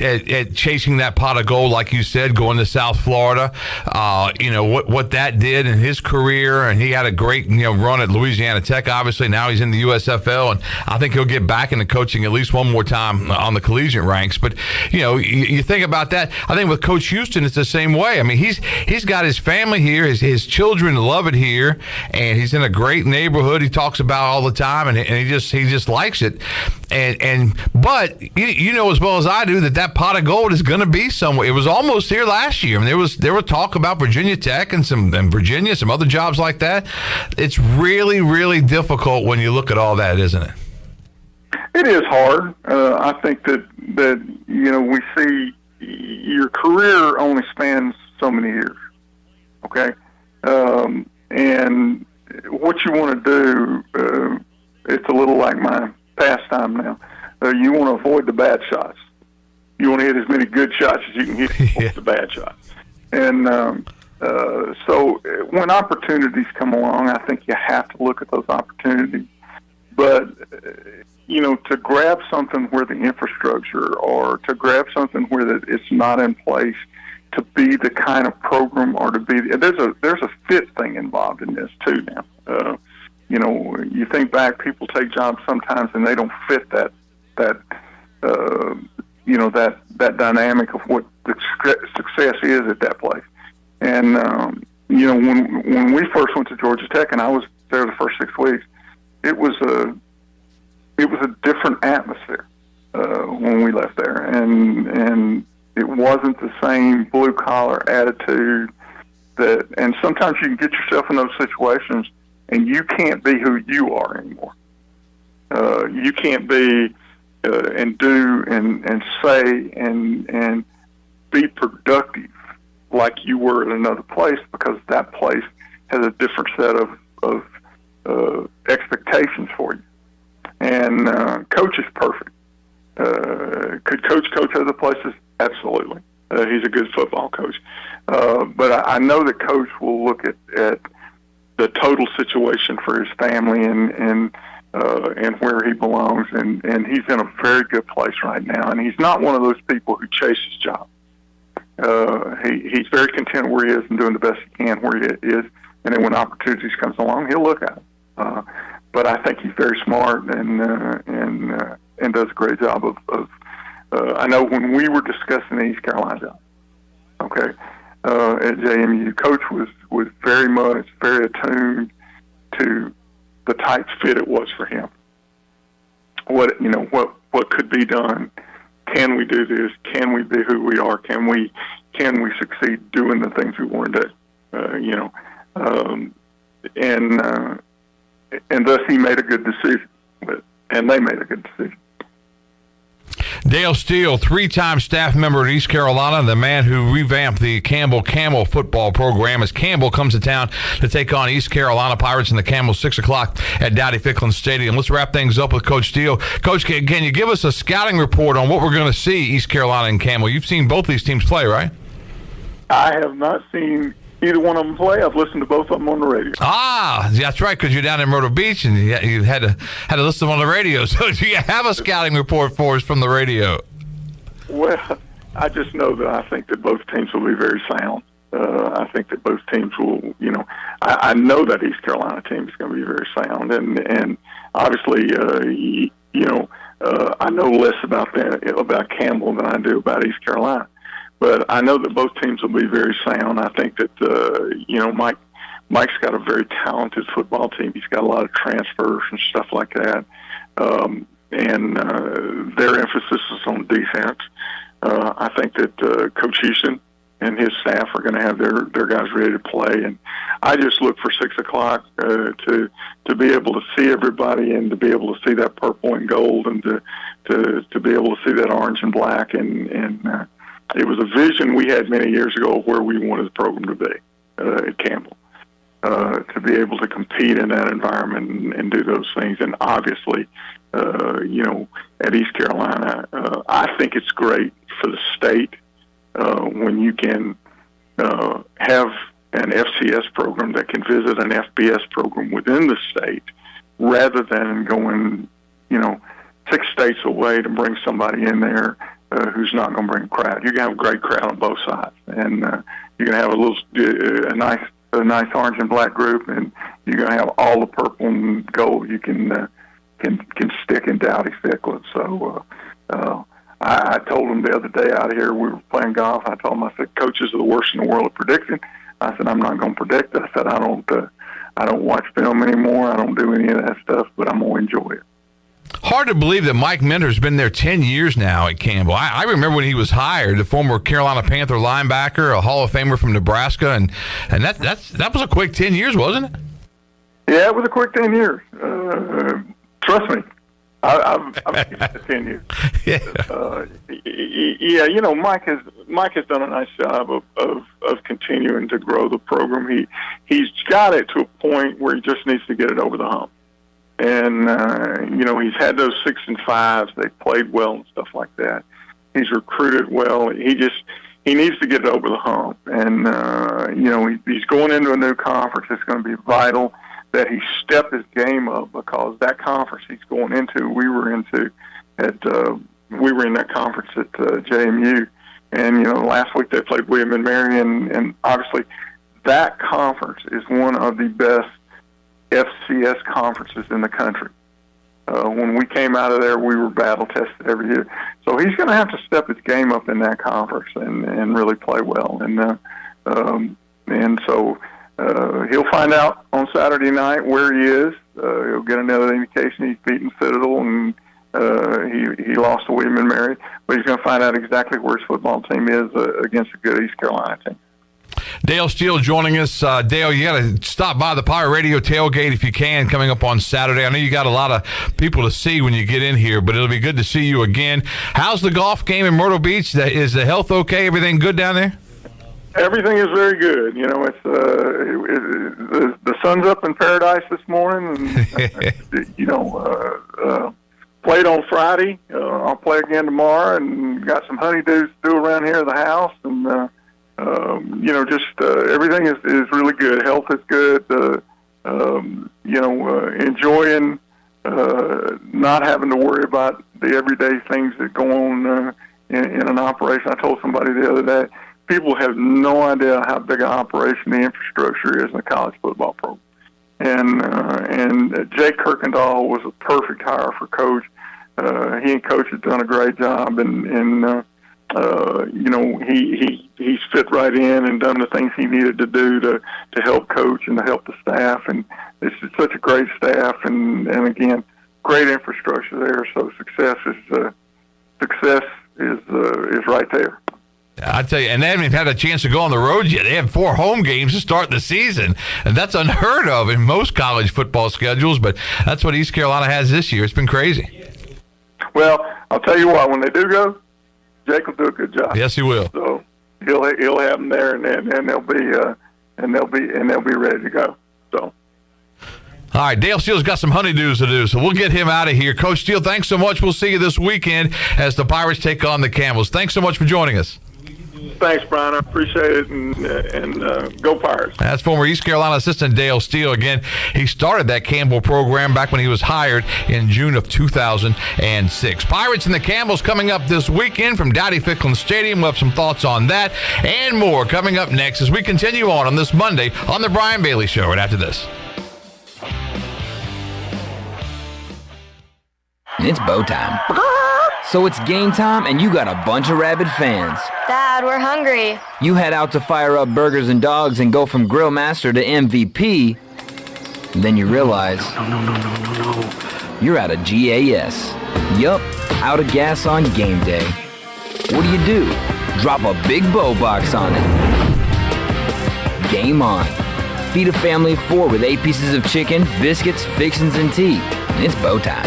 chasing that pot of gold, like you said, going to South Florida, what that did in his career. And he had a great, run at Louisiana Tech, obviously. Now he's in the USFL, and I think he'll get back into coaching at least one more time on the collegiate ranks. But, you think about that. I think with Coach Houston, it's the same way. I mean, he's got his family here. His children love it here, and he's in a great neighborhood. He talks about all the time, and he just likes it. But you know as well as I do that pot of gold is going to be somewhere. It was almost here last year. I mean, there were talk about Virginia Tech and some other jobs like that. It's really, really difficult when you look at all that, isn't it? It is hard. I think that we see your career only spans so many years. Okay, and what you want to do, it's a little like my pastime now. You want to avoid the bad shots. You want to hit as many good shots as you can hit the bad shots. And so when opportunities come along, I think you have to look at those opportunities. But, to grab something where the infrastructure, or to grab something where it's not in place to be the kind of program, or to be, there's a fit thing involved in this too now. You think back, people take jobs sometimes and they don't fit that dynamic of what the success is at that place. And, when we first went to Georgia Tech, and I was there the first 6 weeks, it was a different atmosphere when we left there, and it wasn't the same blue collar attitude and sometimes you can get yourself in those situations and you can't be who you are anymore. You can't be and do and say and be productive like you were at another place, because that place has a different set of expectations for you. And coach is perfect. Could coach other places? Absolutely. He's a good football coach. But I know that coach will look at the total situation for his family and where he belongs. And he's in a very good place right now. And he's not one of those people who chases jobs. He's very content where he is and doing the best he can where he is. And then when opportunities comes along, he'll look at them. But I think he's very smart and does a great job of I know when we were discussing the East Carolina job, at JMU, coach was very attuned to the type fit it was for him. What could be done? Can we do this? Can we be who we are? Can we succeed doing the things we want to do? And thus he made a good decision, and they made a good decision. Dale Steele, three-time staff member at East Carolina, the man who revamped the Campbell Camel football program, as Campbell comes to town to take on East Carolina Pirates in the Camel 6 o'clock at Dowdy-Ficklin Stadium. Let's wrap things up with Coach Steele. Coach, can you give us a scouting report on what we're going to see East Carolina and Campbell? You've seen both these teams play, right? I have not seen either one of them play. I've listened to both of them on the radio. Ah, that's right, because you're down in Myrtle Beach and you had to listen to them on the radio. So do you have a scouting report for us from the radio? Well, I just know that I think that both teams will be very sound. I think that both teams will, I know that East Carolina team is going to be very sound. And obviously, I know less about Campbell than I do about East Carolina. But I know that both teams will be very sound. I think that, Mike's got a very talented football team. He's got a lot of transfers and stuff like that. And their emphasis is on defense. I think that Coach Houston and his staff are going to have their guys ready to play. And I just look for 6 o'clock to be able to see everybody and to be able to see that purple and gold and to be able to see that orange and black. And it was a vision we had many years ago of where we wanted the program to be at Campbell, to be able to compete in that environment and do those things. And obviously, at East Carolina, I think it's great for the state when you can have an FCS program that can visit an FBS program within the state rather than going, 6 states away to bring somebody in there who's not going to bring a crowd. You're going to have a great crowd on both sides, and you're going to have a nice orange and black group, and you're going to have all the purple and gold you can stick in Dowdy-Ficklin. So I told them the other day out here, we were playing golf. I told them, I said, coaches are the worst in the world at predicting. I said, I'm not going to predict it. I said, I don't watch film anymore. I don't do any of that stuff, but I'm going to enjoy it. Hard to believe that Mike Minter's been there 10 years now at Campbell. I remember when he was hired, the former Carolina Panther linebacker, a Hall of Famer from Nebraska, and that was a quick 10 years, wasn't it? Yeah, it was a quick 10 years. Trust me, I've given it 10 years. Yeah. Mike has done a nice job of continuing to grow the program. He's got it to a point where he just needs to get it over the hump. And, he's had those 6 and 5s. They played well and stuff like that. He's recruited well. He needs to get over the hump. And, he's going into a new conference. It's going to be vital that he step his game up, because that conference he's going into, we were in that conference at JMU. And, last week they played William and Mary, and obviously that conference is one of the best FCS conferences in the country. When we came out of there, we were battle tested every year. So he's going to have to step his game up in that conference and really play well. And so he'll find out on Saturday night where he is. He'll get another indication. He's beaten Citadel, and he lost to William and Mary. But he's going to find out exactly where his football team is against a good East Carolina team. Dale Steele joining us. Dale, you got to stop by the Pirate Radio tailgate if you can, coming up on Saturday. I know you got a lot of people to see when you get in here, but it'll be good to see you again. How's the golf game in Myrtle Beach? Is the health okay? Everything good down there? Everything is very good. It's the sun's up in paradise this morning, and played on Friday. I'll play again tomorrow, and got some honeydews to do around here at the house, and everything is really good. Health is good. Enjoying not having to worry about the everyday things that go on in an operation. I told somebody the other day, people have no idea how big an operation the infrastructure is in the college football program. And Jake Kirkendall was a perfect hire for Coach. He and Coach have done a great job, and he's fit right in and done the things he needed to do to help Coach and to help the staff. And it's just such a great staff, and again, great infrastructure there. So success is right there. I tell you, and they haven't even had a chance to go on the road yet. They have 4 home games to start the season, and that's unheard of in most college football schedules, but that's what East Carolina has this year. It's been crazy. Well, I'll tell you what, when they do go, Jake will do a good job. Yes, he will. So he'll have them there, and they'll be ready to go. So. All right, Dale Steele's got some honeydews to do, so we'll get him out of here. Coach Steele, thanks so much. We'll see you this weekend as the Pirates take on the Camels. Thanks so much for joining us. Thanks, Brian. I appreciate it, and go Pirates. That's former East Carolina assistant Dale Steele. Again, he started that Campbell program back when he was hired in June of 2006. Pirates and the Camels coming up this weekend from Dowdy-Ficklin Stadium. We'll have some thoughts on that and more coming up next as we continue on this Monday on The Brian Bailey Show right after this. It's bow time. So it's game time, and you got a bunch of rabid fans. Dad, we're hungry. You head out to fire up burgers and dogs and go from grill master to MVP. Then you realize, no. You're out of gas. Yup, out of gas on game day. What do? Drop a big bow box on it. Game on. Feed a family of 4 with 8 pieces of chicken, biscuits, fixins, and tea. It's bow time.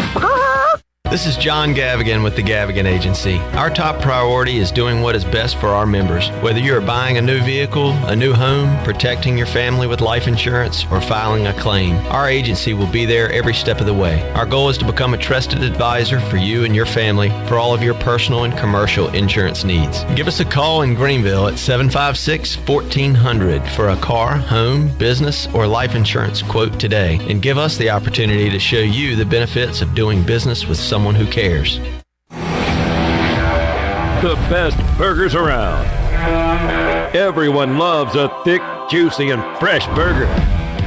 This is John Gavigan with the Gavigan Agency. Our top priority is doing what is best for our members. Whether you are buying a new vehicle, a new home, protecting your family with life insurance, or filing a claim, our agency will be there every step of the way. Our goal is to become a trusted advisor for you and your family for all of your personal and commercial insurance needs. Give us a call in Greenville at 756-1400 for a car, home, business, or life insurance quote today, and give us the opportunity to show you the benefits of doing business with someone who cares. The best burgers around. Everyone loves a thick, juicy, and fresh burger.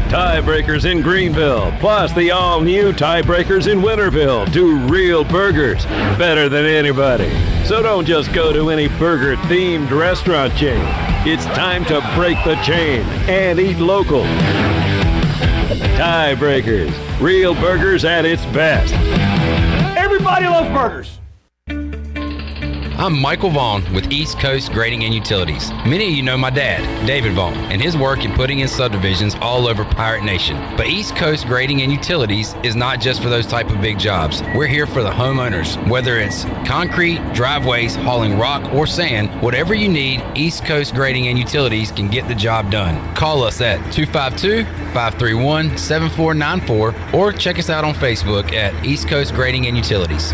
Tiebreakers in Greenville, plus the all-new Tiebreakers in Winterville, do real burgers better than anybody. So don't just go to any burger-themed restaurant chain. It's time to break the chain and eat local. Tiebreakers, real burgers at its best. Everybody loves burgers. I'm Michael Vaughn with East Coast Grading and Utilities. Many of you know my dad, David Vaughn, and his work in putting in subdivisions all over Pirate Nation. But East Coast Grading and Utilities is not just for those type of big jobs. We're here for the homeowners. Whether it's concrete, driveways, hauling rock, or sand, whatever you need, East Coast Grading and Utilities can get the job done. Call us at 252-531-7494 or check us out on Facebook at East Coast Grading and Utilities.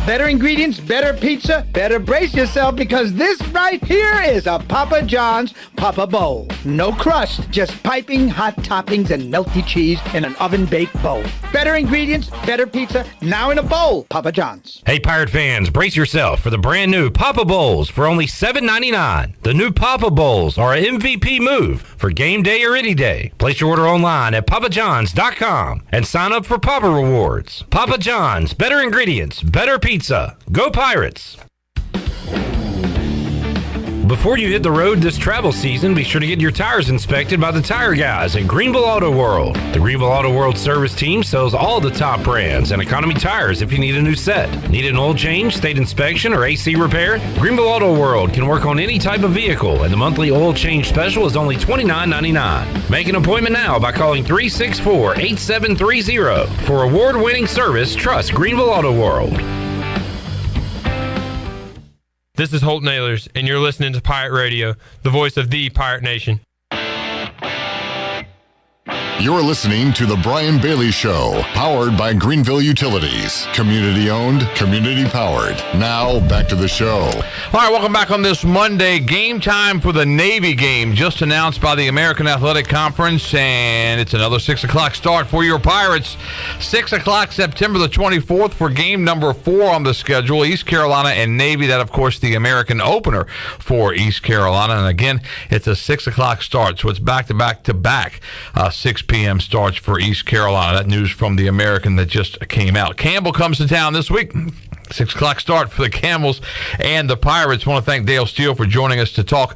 Better ingredients, better pizza, better brace yourself because this right here is a Papa John's Papa Bowl. No crust, just piping hot toppings and melty cheese in an oven-baked bowl. Better ingredients, better pizza, now in a bowl. Papa John's. Hey, Pirate fans, brace yourself for the brand new Papa Bowls for only $7.99. The new Papa Bowls are an MVP move for game day or any day. Place your order online at papajohns.com and sign up for Papa Rewards. Papa John's, better ingredients, better pizza. Go Pirates! Before you hit the road this travel season, be sure to get your tires inspected by the tire guys at Greenville Auto World. The Greenville Auto World service team sells all the top brands and economy tires if you need a new set. Need an oil change, state inspection, or AC repair? Greenville Auto World can work on any type of vehicle, and the monthly oil change special is only $29.99. Make an appointment now by calling 364-8730. For award-winning service, trust Greenville Auto World. This is Holt Nailers, and you're listening to Pirate Radio, the voice of the Pirate Nation. You're listening to The Brian Bailey Show, powered by Greenville Utilities. Community owned, community powered. Now, back to the show. All right, welcome back on this Monday. Game time for the Navy game, just announced by the American Athletic Conference, and it's another 6 o'clock start for your Pirates. 6 o'clock, September the 24th, for game number 4 on the schedule, East Carolina and Navy. That, of course, the American opener for East Carolina. And again, it's a 6 o'clock start, so it's back-to-back-to-back 6 p.m. starts for East Carolina. That news from the American that just came out. Campbell comes to town this week. 6 o'clock start for the Camels and the Pirates. I want to thank Dale Steele for joining us to talk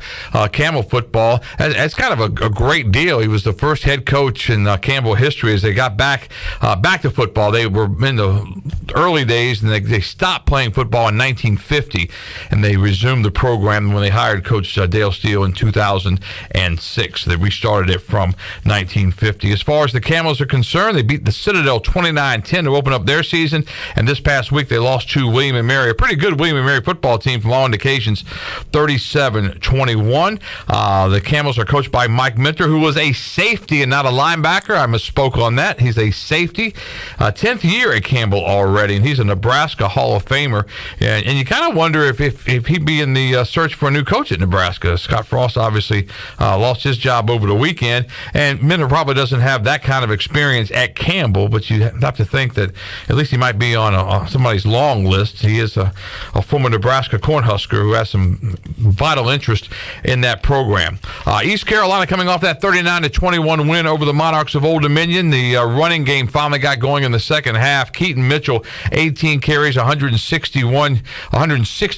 Camel football. It's kind of a great deal. He was the first head coach in Campbell history as they got back to football. They were in the early days, and they stopped playing football in 1950, and they resumed the program when they hired Coach Dale Steele in 2006. They restarted it from 1950. As far as the Camels are concerned, they beat the Citadel 29-10 to open up their season, and this past week they lost to William & Mary, a pretty good William & Mary football team from all indications, 37-21. The Camels are coached by Mike Minter, who was a safety and not a linebacker. I misspoke on that. He's a safety. 10th year at Campbell already, and he's a Nebraska Hall of Famer. And you kind of wonder if he'd be in the search for a new coach at Nebraska. Scott Frost obviously lost his job over the weekend, and Minter probably doesn't have that kind of experience at Campbell, but you have to think that at least he might be on somebody's long list. He is a former Nebraska Cornhusker who has some vital interest in that program. East Carolina coming off that 39-21 win over the Monarchs of Old Dominion. The running game finally got going in the second half. Keaton Mitchell, 18 carries, 160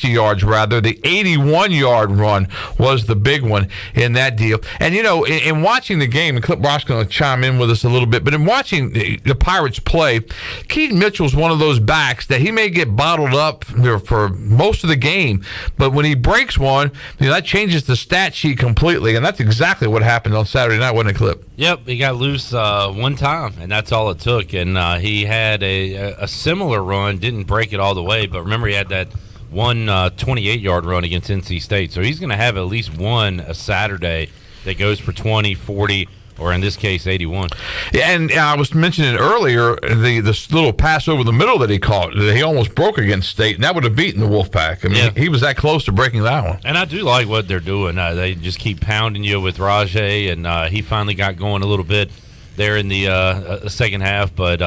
yards rather. The 81-yard run was the big one in that deal. And, you know, in watching the game, and Clip Rock's going to chime in with us a little bit, but in watching the Pirates play, Keaton Mitchell's one of those backs that he may get bottled up for most of the game, but when he breaks one, you know, that changes the stat sheet completely, and that's exactly what happened on Saturday night, wasn't it, Clip? Yep, he got loose one time, and that's all it took, and he had a similar run, didn't break it all the way, but remember he had that one 28-yard run against NC State, so he's going to have at least one a Saturday that goes for 20, 40, or in this case, 81. Yeah, and I was mentioning earlier this little pass over the middle that he caught, that he almost broke against State, and that would have beaten the Wolfpack. I mean, he was that close to breaking that one. And I do like what they're doing. They just keep pounding you with Rajay, and he finally got going a little bit there in the second half. But,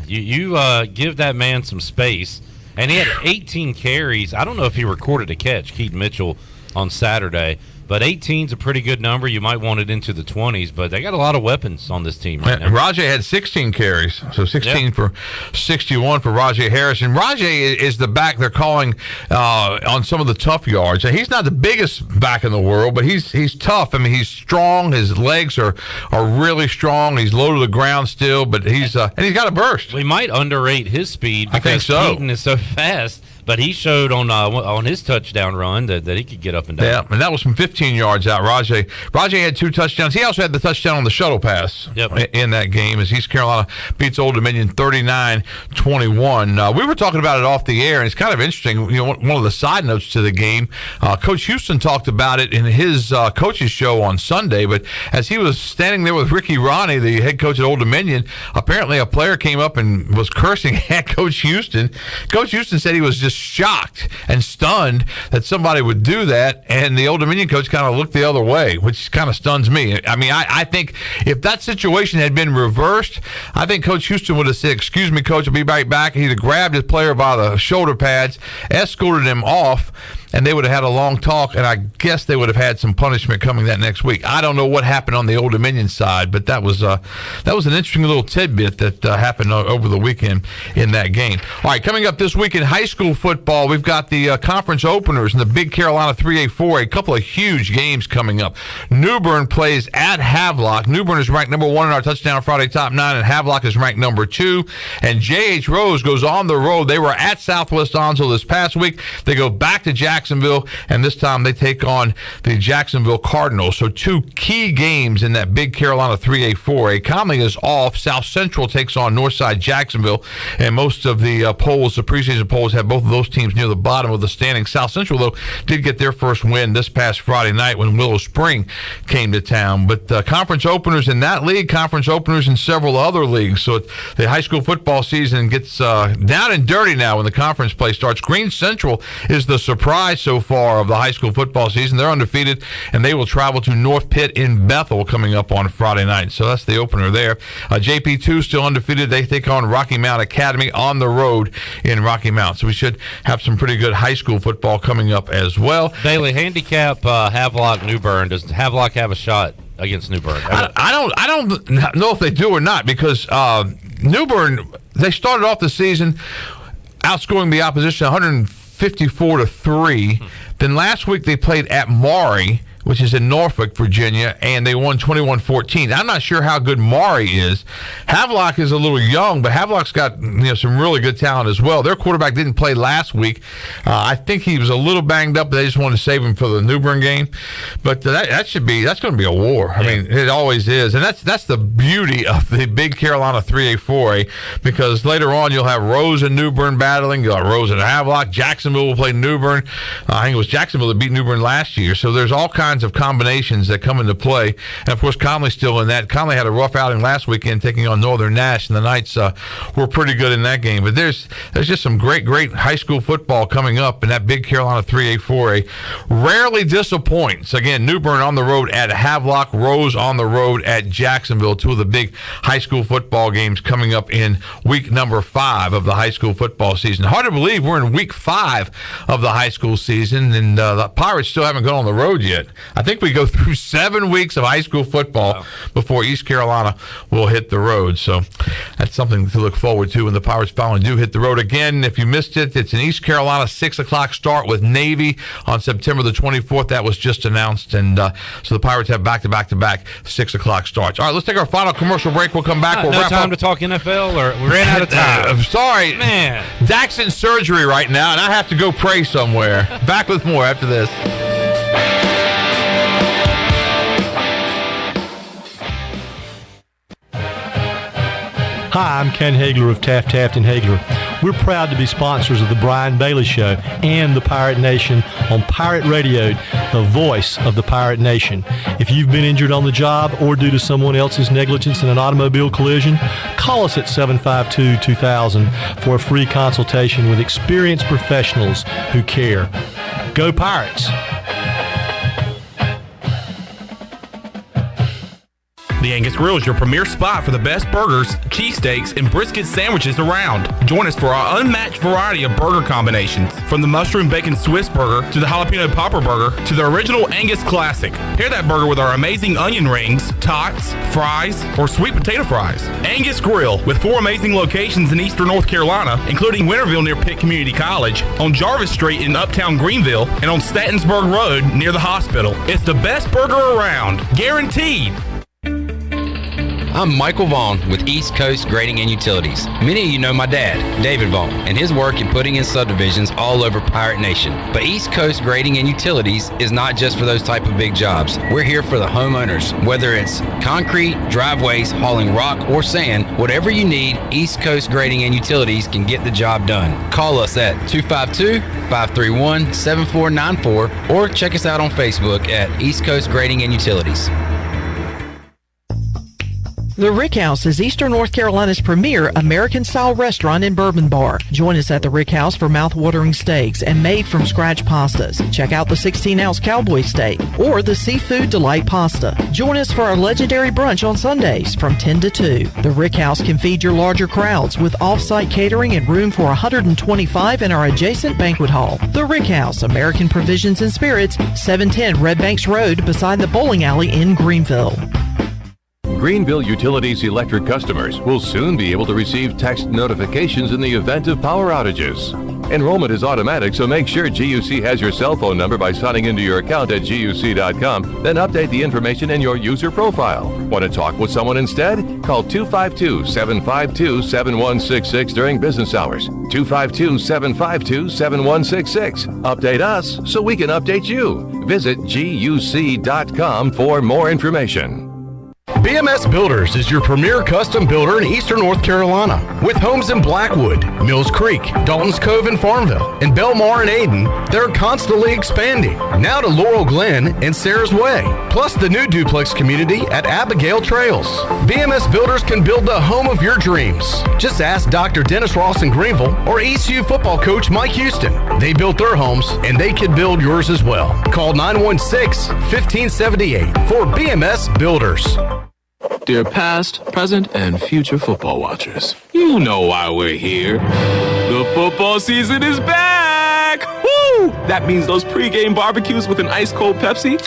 you give that man some space. And he had 18 carries. I don't know if he recorded a catch, Keaton Mitchell, on Saturday. But 18's a pretty good number. You might want it into the 20s, but they got a lot of weapons on this team right now. Rajay had 16 carries, so 16 for 61 for Rajay Harris. And Rajay is the back they're calling on some of the tough yards. And he's not the biggest back in the world, but he's tough. I mean, he's strong. His legs are really strong. He's low to the ground still, but he's got a burst. We might underrate his speed because I think so. Keaton is so fast. But he showed on his touchdown run that he could get up and down. Yeah, and that was from 15 yards out. Rajay had 2 touchdowns. He also had the touchdown on the shuttle pass in that game as East Carolina beats Old Dominion 39-21. We were talking about it off the air, and it's kind of interesting. You know, one of the side notes to the game, Coach Houston talked about it in his coach's show on Sunday, but as he was standing there with Ricky Ronnie, the head coach at Old Dominion, apparently a player came up and was cursing at Coach Houston. Coach Houston said he was just shocked and stunned that somebody would do that, and the Old Dominion coach kind of looked the other way, which kind of stuns me. I mean, I think if that situation had been reversed, I think Coach Houston would have said, "Excuse me, Coach, I'll be right back." He'd have grabbed his player by the shoulder pads, escorted him off, and they would have had a long talk, and I guess they would have had some punishment coming that next week. I don't know what happened on the Old Dominion side, but that was an interesting little tidbit that happened over the weekend in that game. All right, coming up this week in high school football, we've got the conference openers in the Big Carolina 3A4, a couple of huge games coming up. New Bern plays at Havelock. New Bern is ranked number 1 in our Touchdown Friday Top 9, and Havelock is ranked number 2. And J.H. Rose goes on the road. They were at Southwest Onslow this past week. They go back to Jacksonville, and this time they take on the Jacksonville Cardinals. So 2 key games in that Big Carolina 3A4. Conley is off. South Central takes on Northside Jacksonville, and most of the polls, the preseason polls, have both of those teams near the bottom of the standings. South Central, though, did get their first win this past Friday night when Willow Spring came to town. But conference openers in that league, conference openers in several other leagues. So the high school football season gets down and dirty now when the conference play starts. Green Central is the surprise so far of the high school football season. They're undefeated, and they will travel to North Pitt in Bethel coming up on Friday night. So that's the opener there. JP2 still undefeated. They take on Rocky Mount Academy on the road in Rocky Mount. So we should have some pretty good high school football coming up as well. Bailey, handicap Havelock New Bern. Does Havelock have a shot against New Bern? I don't know if they do or not, because New Bern, they started off the season outscoring the opposition 154-3. Then last week they played at Maury, which is in Norfolk, Virginia, and they won 21-14. I'm not sure how good Maury is. Havelock is a little young, but Havelock's got some really good talent as well. Their quarterback didn't play last week. I think he was a little banged up, but they just wanted to save him for the New Bern game. But that's going to be a war. I mean, it always is, and that's the beauty of the Big Carolina 3A4A, because later on you'll have Rose and New Bern battling. You'll have Rose and Havelock. Jacksonville will play New Bern. I think it was Jacksonville that beat New Bern last year. So there's all kinds of combinations that come into play, and of course Conley's still in that. Conley had a rough outing last weekend taking on Northern Nash, and the Knights were pretty good in that game. But there's just some great high school football coming up, and that Big Carolina 3A4A rarely disappoints. Again, New Bern on the road at Havelock, Rose on the road at Jacksonville. 2 of the big high school football games coming up in week number 5 of the high school football season. Hard to believe we're in week 5 of the high school season, and the Pirates still haven't gone on the road yet. I think we go through 7 weeks of high school football before East Carolina will hit the road. So that's something to look forward to when the Pirates finally do hit the road again. If you missed it, it's an East Carolina 6 o'clock start with Navy on September the 24th. That was just announced. And so the Pirates have back-to-back 6 o'clock starts. All right, let's take our final commercial break. We'll come back. We'll no wrap time up. to talk NFL, or we ran out of time. I'm sorry. Man. Dak's in surgery right now, and I have to go pray somewhere. Back with more after this. Hi, I'm Ken Hagler of Taft, and Hagler. We're proud to be sponsors of the Brian Bailey Show and the Pirate Nation on Pirate Radio, the voice of the Pirate Nation. If you've been injured on the job or due to someone else's negligence in an automobile collision, call us at 752-2000 for a free consultation with experienced professionals who care. Go Pirates! The Angus Grill is your premier spot for the best burgers, cheesesteaks, and brisket sandwiches around. Join us for our unmatched variety of burger combinations, from the mushroom bacon Swiss burger to the jalapeno popper burger to the original Angus classic. Pair that burger with our amazing onion rings, tots, fries, or sweet potato fries. Angus Grill, with 4 amazing locations in eastern North Carolina, including Winterville near Pitt Community College, on Jarvis Street in uptown Greenville, and on Statensburg Road near the hospital. It's the best burger around, guaranteed. I'm Michael Vaughn with East Coast Grading and Utilities. Many of you know my dad, David Vaughn, and his work in putting in subdivisions all over Pirate Nation. But East Coast Grading and Utilities is not just for those type of big jobs. We're here for the homeowners. Whether it's concrete, driveways, hauling rock, or sand, whatever you need, East Coast Grading and Utilities can get the job done. Call us at 252-531-7494 or check us out on Facebook at East Coast Grading and Utilities. The Rick House is Eastern North Carolina's premier American-style restaurant and bourbon bar. Join us at the Rick House for mouth-watering steaks and made-from-scratch pastas. Check out the 16-ounce cowboy steak or the seafood delight pasta. Join us for our legendary brunch on Sundays from 10 to 2. The Rick House can feed your larger crowds with off-site catering and room for 125 in our adjacent banquet hall. The Rick House, American Provisions and Spirits, 710 Red Banks Road beside the bowling alley in Greenville. Greenville Utilities electric customers will soon be able to receive text notifications in the event of power outages. Enrollment is automatic, so make sure GUC has your cell phone number by signing into your account at GUC.com, then update the information in your user profile. Want to talk with someone instead? Call 252-752-7166 during business hours. 252-752-7166. Update us so we can update you. Visit GUC.com for more information. BMS Builders is your premier custom builder in Eastern North Carolina. With homes in Blackwood, Mills Creek, Dalton's Cove and Farmville, and Belmar and Ayden, they're constantly expanding. Now to Laurel Glen and Sarah's Way, plus the new duplex community at Abigail Trails. BMS Builders can build the home of your dreams. Just ask Dr. Dennis Ross in Greenville or ECU football coach Mike Houston. They built their homes and they can build yours as well. Call 916-1578 for BMS Builders. Dear past, present, and future football watchers, you know why we're here. The football season is back! Woo! That means those pregame barbecues with an ice-cold Pepsi?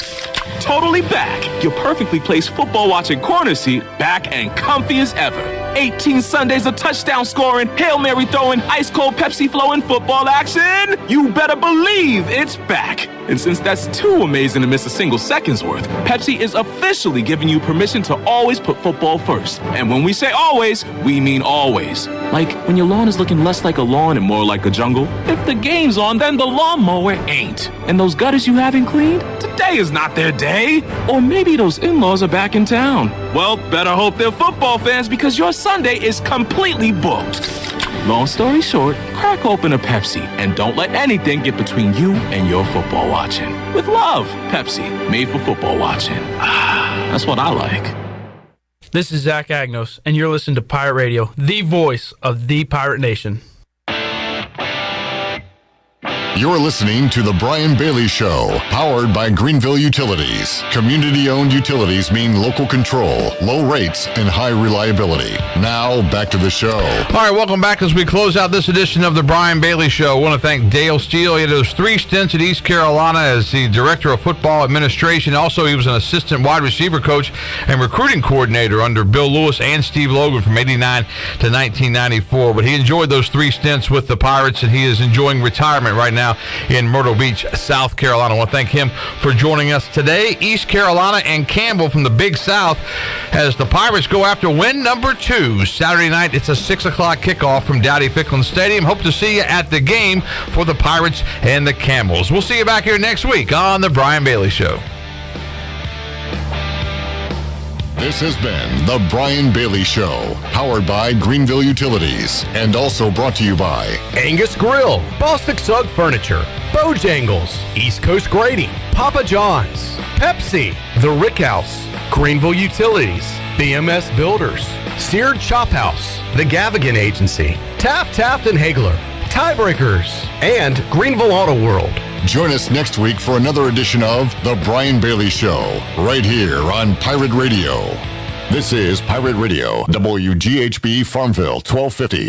Totally back. Your perfectly placed football watching corner seat back and comfy as ever. 18 Sundays of touchdown scoring, Hail Mary throwing, ice-cold Pepsi flowing football action. You better believe it's back. And since that's too amazing to miss a single second's worth, Pepsi is officially giving you permission to always put football first. And when we say always, we mean always. Like when your lawn is looking less like a lawn and more like a jungle. If the game's on, then the lawnmower ain't. And those gutters you haven't cleaned, today is not their day. Or maybe those in-laws are back in town. Well, better hope they're football fans because your Sunday is completely booked. Long story short, crack open a Pepsi and don't let anything get between you and your football watching. With love, Pepsi, made for football watching. That's what I like. This is Zach Agnos, and you're listening to Pirate Radio, the voice of the Pirate Nation. You're listening to The Brian Bailey Show, powered by Greenville Utilities. Community-owned utilities mean local control, low rates, and high reliability. Now, back to the show. All right, welcome back as we close out this edition of The Brian Bailey Show. I want to thank Dale Steele. He had those 3 stints at East Carolina as the Director of Football Administration. Also, he was an assistant wide receiver coach and recruiting coordinator under Bill Lewis and Steve Logan from 89 to 1994. But he enjoyed those 3 stints with the Pirates, and he is enjoying retirement right now in Myrtle Beach, South Carolina. I want to thank him for joining us today. East Carolina and Campbell from the Big South as the Pirates go after win number 2. Saturday night, it's a 6 o'clock kickoff from Dowdy-Ficklin Stadium. Hope to see you at the game for the Pirates and the Campbells. We'll see you back here next week on The Brian Bailey Show. This has been The Brian Bailey Show, powered by Greenville Utilities, and also brought to you by Angus Grill, Bostic Sugg Furniture, Bojangles, East Coast Grading, Papa John's, Pepsi, The Rick House, Greenville Utilities, BMS Builders, Seared Chop House, The Gavigan Agency, Taft and Hagler, Tiebreakers, and Greenville Auto World. Join us next week for another edition of The Brian Bailey Show, right here on Pirate Radio. This is Pirate Radio, WGHB Farmville, 1250.